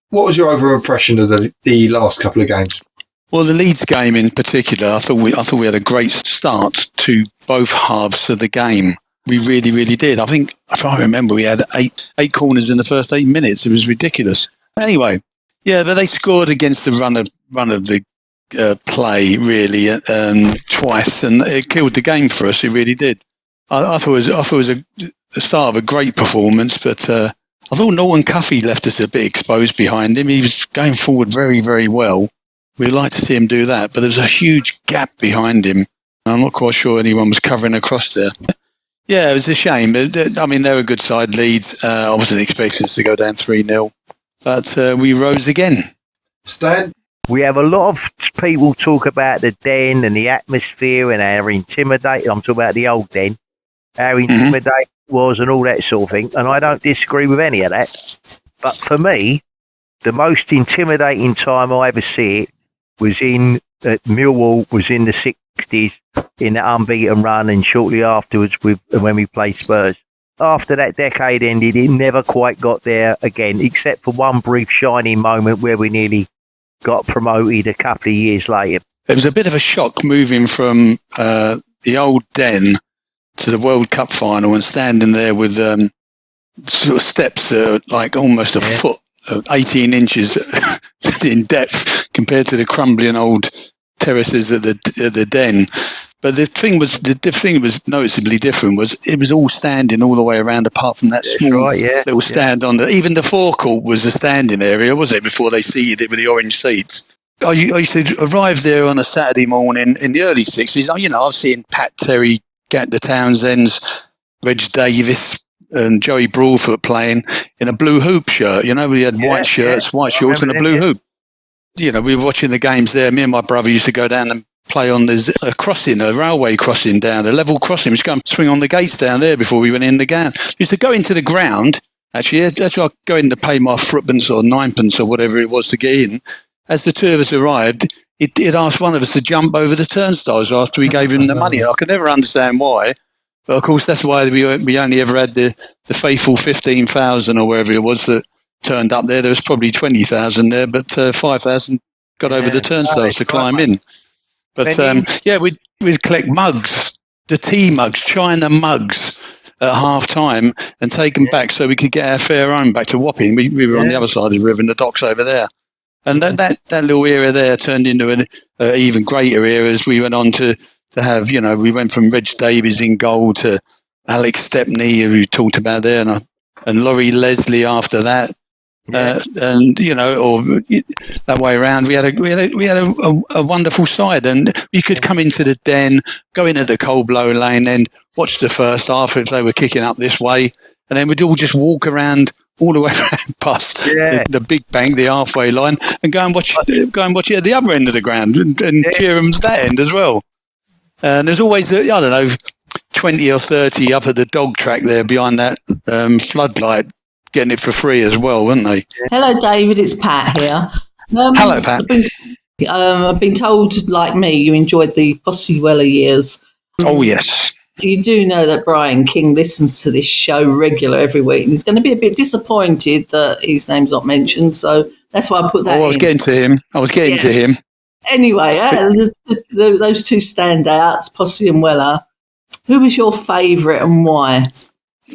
What was your overall impression of the last couple of games? Well, the Leeds game in particular, I thought we had a great start to both halves of the game. We really, really did. I think, if I remember, we had eight corners in the first 8 minutes. It was ridiculous. Anyway, yeah, but they scored against the run of the play, really, twice, and it killed the game for us. It really did. I thought it was the start of a great performance, but I thought Norton Cuffy left us a bit exposed behind him. He was going forward very, very well. We'd like to see him do that, but there was a huge gap behind him. I'm not quite sure anyone was covering across there. Yeah, it was a shame. I mean, they're a good side, Leeds. I wasn't expecting us to go down 3-0, but we rose again. Stan? We have a lot of people talk about the Den and the atmosphere and how intimidating. I'm talking about the old Den. How intimidating it was and all that sort of thing. And I don't disagree with any of that. But for me, the most intimidating time I ever see it was Millwall was in the 60s in the unbeaten run, and shortly afterwards when we played Spurs. After that decade ended, it never quite got there again, except for one brief shining moment where we nearly got promoted a couple of years later. It was a bit of a shock moving from the old Den to the World Cup final and standing there with sort of steps like almost a foot, 18 inches in depth compared to the crumbling old terraces at the Den. But the thing was noticeably different was it was all standing all the way around, apart from that small little stand on the. Even the forecourt was a standing area, was it? Before they seated it with the orange seats. I used to arrive there on a Saturday morning in the early 60s. You know, I've seen Pat Terry, the Townsends, Reg Davis, and Joey Broadfoot playing in a blue hoop shirt. You know, we had white shirts, white shorts, and a blue hoop. You know, we were watching the games there. Me and my brother used to go down and play on a crossing, a railway crossing down, a level crossing. We used to go and swing on the gates down there before we went in the game. We used to go into the ground. Actually, that's where I go in to pay my threepence or ninepence or whatever it was to get in. As the two of us arrived, it asked one of us to jump over the turnstiles after we gave him the money. I could never understand why. But of course, that's why we only ever had the faithful 15,000 or wherever it was that turned up there. There was probably 20,000 there, but 5,000 got over the turnstiles to climb in. But we'd collect mugs, the tea mugs, China mugs at half time and take them back so we could get our fare home back to Wapping. We were on the other side of the river in the docks over there. And that little era there turned into an even greater era as we went on to have, you know, we went from Reg Davies in goal to Alex Stepney, who we talked about there, and Laurie Leslie after that. And you know, or that way around, we had a wonderful side, and you could come into the Den, go into the cold blow lane, then watch the first half if they were kicking up this way, and then we'd all just walk around all the way around past the big bank, the halfway line, and go and watch it at the other end of the ground and cheer them to that end as well. And there's always 20 or 30 up at the dog track there behind that floodlight, getting it for free as well, weren't they? Hello, David. It's Pat here. Hello, Pat. I've been told, like me, you enjoyed the Posse Weller years. Oh, yes. You do know that Brian King listens to this show regular every week, and he's going to be a bit disappointed that his name's not mentioned. So that's why I put that in. I was getting to him. Anyway, those two standouts, Posse and Weller. Who was your favourite and why?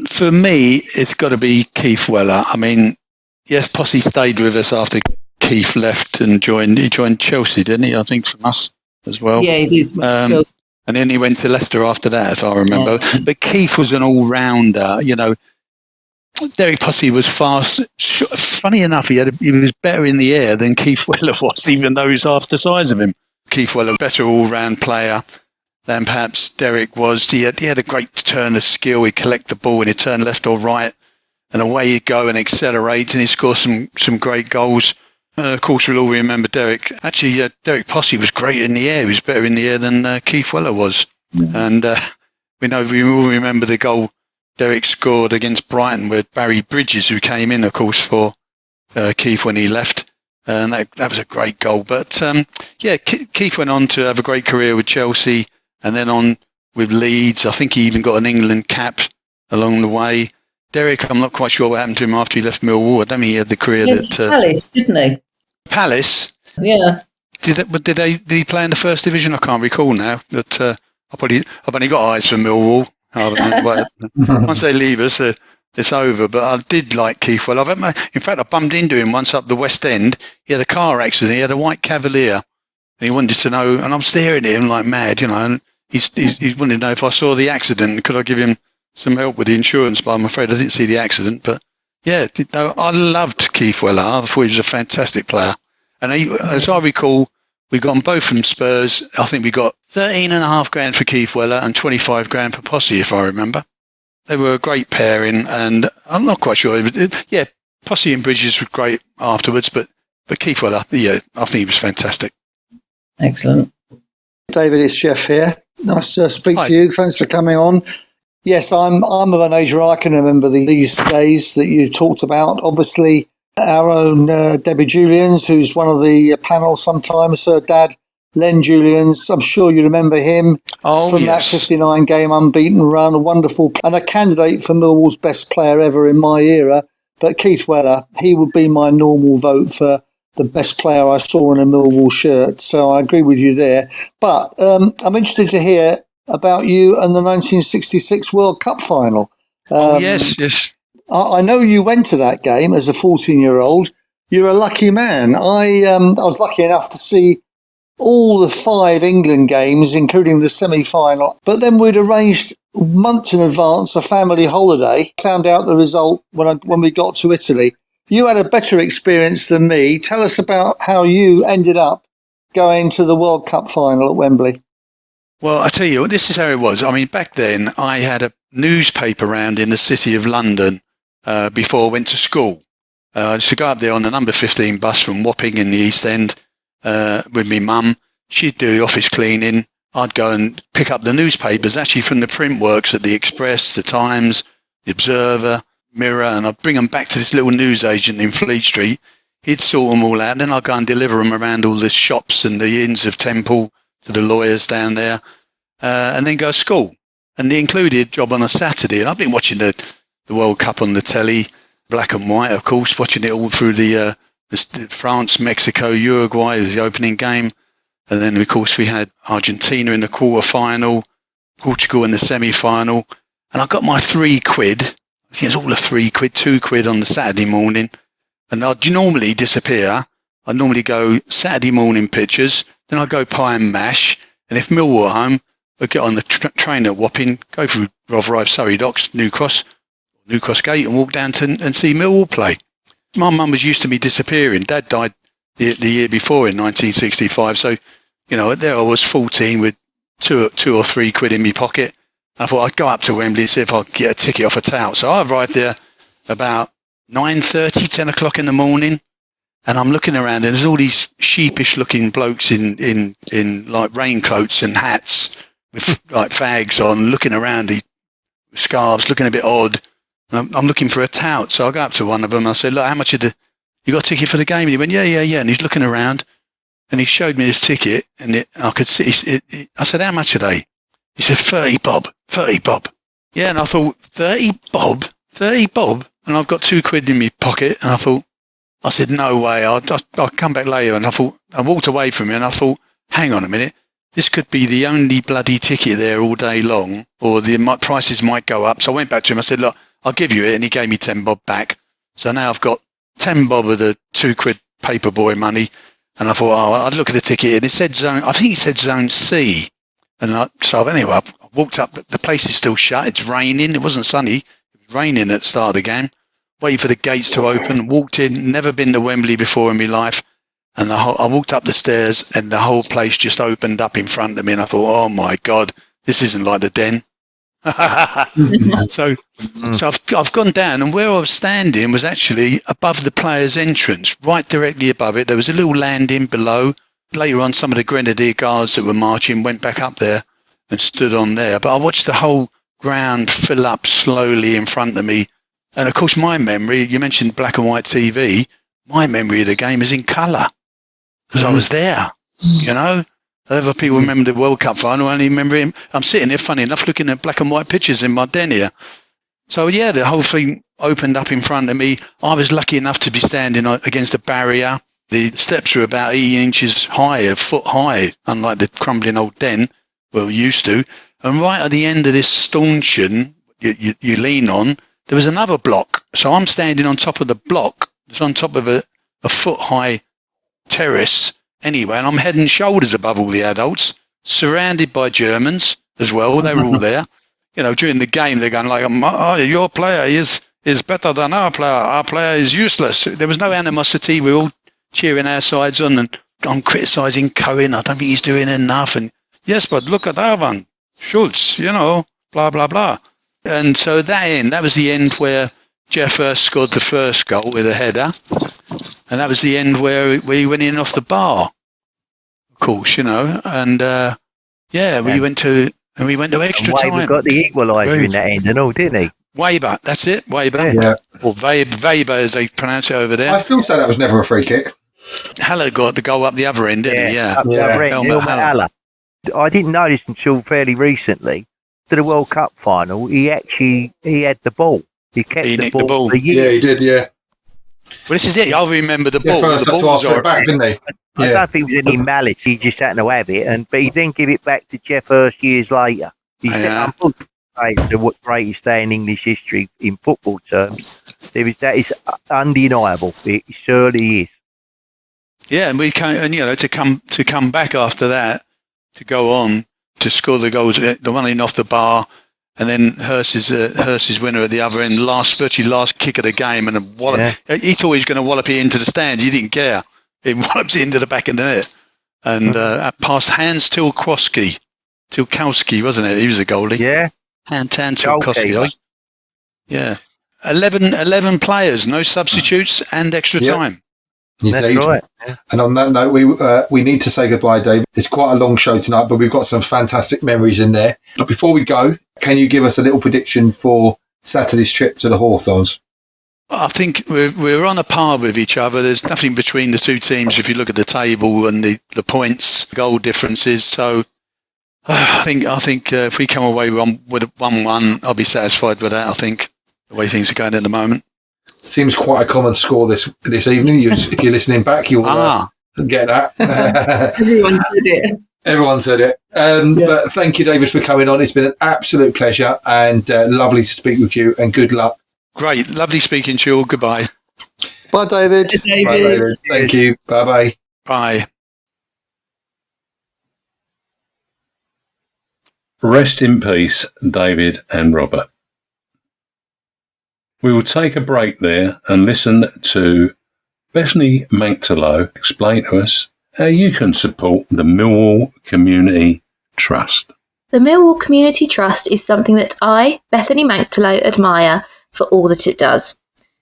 For me, it's got to be Keith Weller. I mean, yes, Posse stayed with us after Keith left and joined. He joined Chelsea, didn't he? I think from us as well. Yeah, he did. And then he went to Leicester after that, if I remember. Yeah. But Keith was an all-rounder. You know, Derek Posse was fast. Funny enough, he was better in the air than Keith Weller was, even though he's half the size of him. Keith Weller, better all-round player than perhaps Derek was. He had a great turn of skill. He'd collect the ball and he'd turn left or right, and away he'd go and accelerate, and he scored some great goals. Of course, we'll all remember Derek. Actually, Derek Posse was great in the air. He was better in the air than Keith Weller was. And we all remember the goal Derek scored against Brighton with Barry Bridges, who came in, of course, for Keith when he left. And that was a great goal. But, Keith went on to have a great career with Chelsea and then on with Leeds. I think he even got an England cap along the way. Derek, I'm not quite sure what happened to him after he left Millwall. I don't think he had the career He went to Palace, didn't he? Palace? Yeah. Did he play in the first division? I can't recall now. But I've only got eyes for Millwall. Once they leave us, it's over. But I did like Keith well. In fact, I bumped into him once up the West End. He had a car accident. He had a white Cavalier, and he wanted to know. And I'm staring at him like mad, And he wanted to know if I saw the accident. Could I give him some help with the insurance? But I'm afraid I didn't see the accident. But yeah, I loved Keith Weller. I thought he was a fantastic player. And as I recall, we got them both from Spurs. I think we got 13.5 grand for Keith Weller and 25 grand for Posse, if I remember. They were a great pairing, and I'm not quite sure. Posse and Bridges were great afterwards, but Keith Weller, I think he was fantastic. Excellent. David, it's Jeff here. Nice to speak to you. Thanks for coming on. Yes, I'm of an age where I can remember these days that you talked about. Obviously, our own Debbie Julians, who's one of the panel sometimes, her dad, Len Julians, I'm sure you remember him from that 59-game unbeaten run, a wonderful, and a candidate for Millwall's best player ever in my era. But Keith Weller, he would be my normal vote for the best player I saw in a Millwall shirt. So I agree with you there. But I'm interested to hear about you and the 1966 World Cup final. Yes. I know you went to that game as a 14-year-old. You're a lucky man. I was lucky enough to see all the 5 England games, including the semi-final. But then we'd arranged months in advance a family holiday. Found out the result when we got to Italy. You had a better experience than me. Tell us about how you ended up going to the World Cup final at Wembley. Well, I tell you, this is how it was. I mean, back then, I had a newspaper round in the city of London before I went to school. I used to go up there on the number 15 bus from Wapping in the East End with my mum. She'd do the office cleaning. I'd go and pick up the newspapers, actually from the print works at the Express, the Times, the Observer, Mirror, and I'd bring them back to this little newsagent in Fleet Street. He'd sort them all out, and then I'd go and deliver them around all the shops and the inns of Temple to the lawyers down there, and then go to school. And the included job on a Saturday, and I've been watching the World Cup on the telly, black and white, of course, watching it all through the France, Mexico, Uruguay was the opening game. And then, of course, we had Argentina in the quarter-final, Portugal in the semi-final. And I got my £3. I think it's all a £3, £2 on the Saturday morning. And I'd normally disappear. I'd normally go Saturday morning pictures. Then I'd go pie and mash. And if Millwall were home, I'd get on the train at Wapping, go through Rotherhithe, Surrey Docks, New Cross Gate, and walk down and see Millwall play. My mum was used to me disappearing. Dad died the year before in 1965. So, there I was 14 with £2 or £3 in my pocket. I thought I'd go up to Wembley and see if I could get a ticket off a tout. So I arrived there about 9:30, 10 o'clock in the morning. And I'm looking around and there's all these sheepish looking blokes in like raincoats and hats with like fags on, looking around, with scarves, looking a bit odd. And I'm looking for a tout. So I go up to one of them and I said, look, how much you got a ticket for the game? And he went, yeah. And he's looking around and he showed me his ticket and I could see, I said, how much are they? He said, 30 bob. Yeah. And I thought, 30 bob? And I've got £2 in my pocket. And I said, no way. I'll come back later. And I walked away from it and I thought, hang on a minute. This could be the only bloody ticket there all day long, or the prices might go up. So I went back to him. I said, look, I'll give you it. And he gave me 10 bob back. So now I've got 10 bob of the £2 paperboy money. And I thought, I'd look at the ticket. And it said I think it said zone C. And so anyway, I walked up. The place is still shut. It's raining. It wasn't sunny. It was raining at the start of the game. Waiting for the gates to open. Walked in. Never been to Wembley before in my life. And I walked up the stairs and the whole place just opened up in front of me. And I thought, oh my God, this isn't like the Den. So I've gone down, and where I was standing was actually above the players' entrance, right directly above it. There was a little landing below. Later on, some of the Grenadier Guards that were marching went back up there and stood on there. But I watched the whole ground fill up slowly in front of me. And of course, my memory, you mentioned black and white TV, my memory of the game is in colour because I was there, you know. Other people remember the World Cup final, I only remember him. I'm sitting there, funny enough, looking at black and white pictures in my den here. So, yeah, the whole thing opened up in front of me. I was lucky enough to be standing against a barrier. The steps were about 8 inches high, a foot high, unlike the crumbling old den we're used to. And right at the end of this stanchion you lean on, there was another block. So I'm standing on top of the block. It's on top of a foot-high terrace anyway, and I'm head and shoulders above all the adults, surrounded by Germans as well. They were all there. You know, during the game, they're going like, oh, your player is better than our player. Our player is useless. There was no animosity. We were all cheering our sides on, and I'm criticising Cohen. I don't think he's doing enough. And yes, but look at that one. Schultz, you know, blah, blah, blah. And so that was the end where Jeff scored the first goal with a header. And that was the end where we went in off the bar, of course, you know. And, we went to extra time. Weber got the equaliser in that end and all, didn't he? Weber, that's it, Weber. Yeah. Or Weber, as they pronounce it over there. I still say that was never a free kick. Haller got the goal up the other end, didn't he? Yeah. Up the other end, Eamonn Haller. I didn't know this until fairly recently. To the World Cup final, he had the ball. He kept the ball for years. Yeah, he did, yeah. Well, this is it. I remember the ball. First the had to ask for it back, didn't he? I don't think it was any malice. He just had to have it, but he then give it back to Jeff Hurst years later. He said, the greatest day in English history in football terms. That is undeniable. It surely is. Yeah, and to come back after that, to go on to score the goals, the one in off the bar, and then Hurst's winner at the other end, virtually last kick of the game, and a wallop. Yeah. He thought he was going to wallop it into the stands. He didn't care. He wallops it into the back of the net, and past Hans Tilkowski, wasn't it? He was a goalie. Yeah, Hans Tilkowski. Yeah, 11 players, no substitutes, and extra time. That's right. And on that note, we need to say goodbye, Dave. It's quite a long show tonight, but we've got some fantastic memories in there. But before we go, can you give us a little prediction for Saturday's trip to the Hawthorns? I think we're on a par with each other. There's nothing between the two teams if you look at the table and the points, goal differences. So I think if we come away with 1-1, I'll be satisfied with that. I think the way things are going at the moment. Seems quite a common score this evening. If you're listening back, you'll get that. Everyone said it. Everyone said it. But thank you, David, for coming on. It's been an absolute pleasure and lovely to speak with you, and good luck. Great. Lovely speaking to you all. Goodbye. Bye, David. Bye, David. Bye, David. Thank you. Bye-bye. Bye. Rest in peace, David and Robert. We will take a break there and listen to Bethany Manctalo explain to us how you can support the Millwall Community Trust. The Millwall Community Trust is something that I, Bethany Manctalo, admire for all that it does.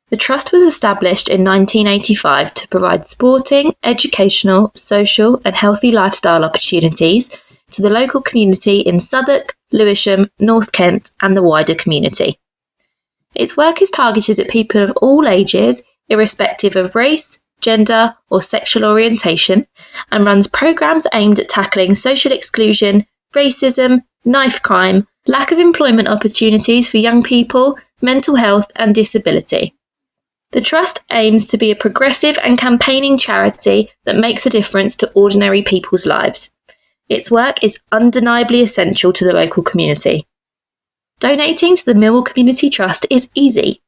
The Trust was established in 1985 to provide sporting, educational, social and healthy lifestyle opportunities to the local community in Southwark, Lewisham, North Kent and the wider community. Its work is targeted at people of all ages, irrespective of race, gender or sexual orientation, and runs programmes aimed at tackling social exclusion, racism, knife crime, lack of employment opportunities for young people, mental health and disability. The Trust aims to be a progressive and campaigning charity that makes a difference to ordinary people's lives. Its work is undeniably essential to the local community. Donating to the Millwall Community Trust is easy.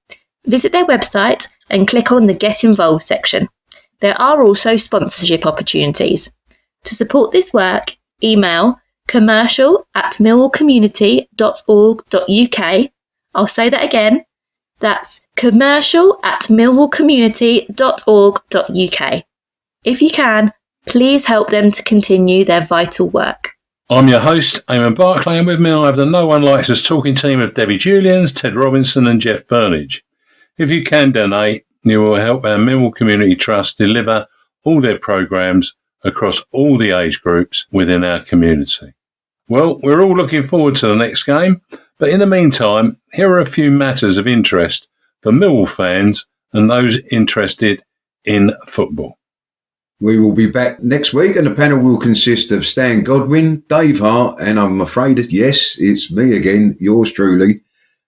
Visit their website and click on the Get Involved section. There are also sponsorship opportunities. To support this work, email commercial@millwallcommunity.org.uk. I'll say that again. That's commercial@millwallcommunity.org.uk. If you can, please help them to continue their vital work. I'm your host, Eamonn Barclay, and with me I have the No One Likes Us talking team of Debbie Julians, Ted Robinson and Jeff Burnige. If you can donate, you will help our Millwall Community Trust deliver all their programmes across all the age groups within our community. Well, we're all looking forward to the next game, But in the meantime, here are a few matters of interest for Millwall fans and those interested in football. We will be back next week, and the panel will consist of Stan Godwin, Dave Hart, and I'm afraid yes, it's me again, yours truly.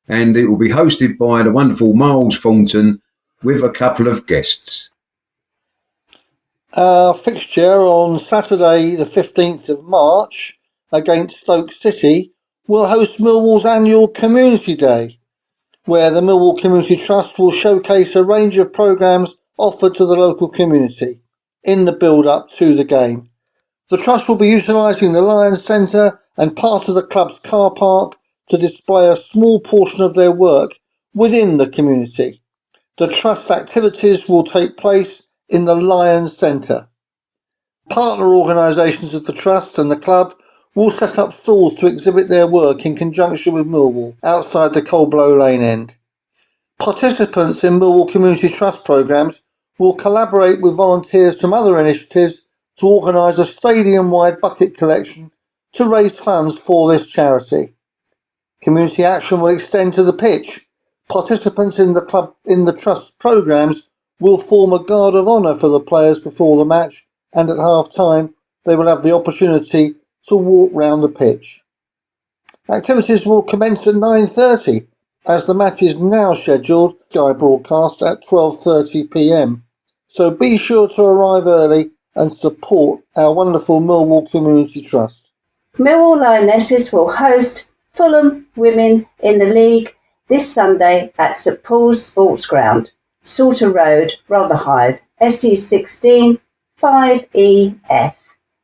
And it will be hosted by the wonderful Miles Thornton with a couple of guests. Our fixture on Saturday the 15th of March against Stoke City will host Millwall's annual Community Day, where the Millwall Community Trust will showcase a range of programmes offered to the local community in the build-up to the game. The Trust will be utilising the Lions Centre and part of the club's car park to display a small portion of their work within the community. The Trust activities will take place in the Lions Centre. Partner organisations of the Trust and the club will set up stalls to exhibit their work in conjunction with Millwall outside the Coldblow Lane end. Participants in Millwall Community Trust programmes will collaborate with volunteers from other initiatives to organise a stadium-wide bucket collection to raise funds for this charity. Community action will extend to the pitch. Participants in the Trust programmes will form a guard of honour for the players before the match, and at half-time they will have the opportunity to walk round the pitch. Activities will commence at 9:30, as the match is now scheduled Sky broadcast at 12:30 p.m. So be sure to arrive early and support our wonderful Millwall Community Trust. Millwall Lionesses will host Fulham Women in the League this Sunday at St Paul's Sports Ground, Salter Road, Rotherhithe, SE16 5EF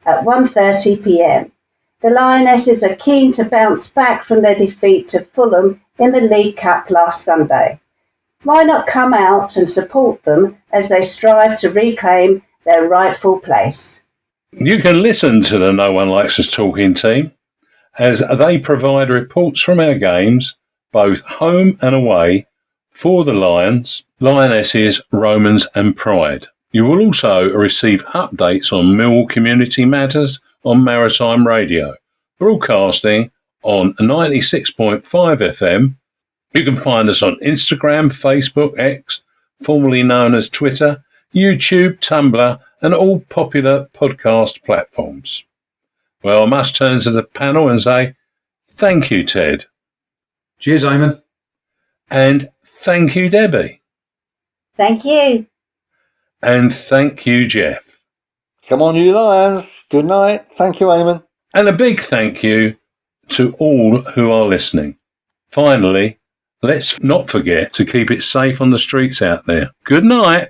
at 1:30 p.m. The Lionesses are keen to bounce back from their defeat to Fulham in the League Cup last Sunday. Why not come out and support them as they strive to reclaim their rightful place? You can listen to the No One Likes Us Talking team as they provide reports from our games, both home and away, for the Lions, Lionesses, Romans and Pride. You will also receive updates on Millwall community matters on Maritime Radio, broadcasting on 96.5 FM. You can find us on Instagram, Facebook, X, formerly known as Twitter, YouTube, Tumblr, and all popular podcast platforms. Well, I must turn to the panel and say thank you, Ted. Cheers, Eamonn. And thank you, Debbie. Thank you. And thank you, Jeff. Come on, you Lions. Good night. Thank you, Eamonn. And a big thank you to all who are listening. Finally, let's not forget to keep it safe on the streets out there. Good night.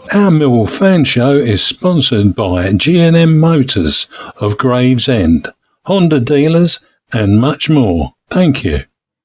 Our Millwall Fan Show is sponsored by G&M Motors of Gravesend, Honda dealers and much more. Thank you.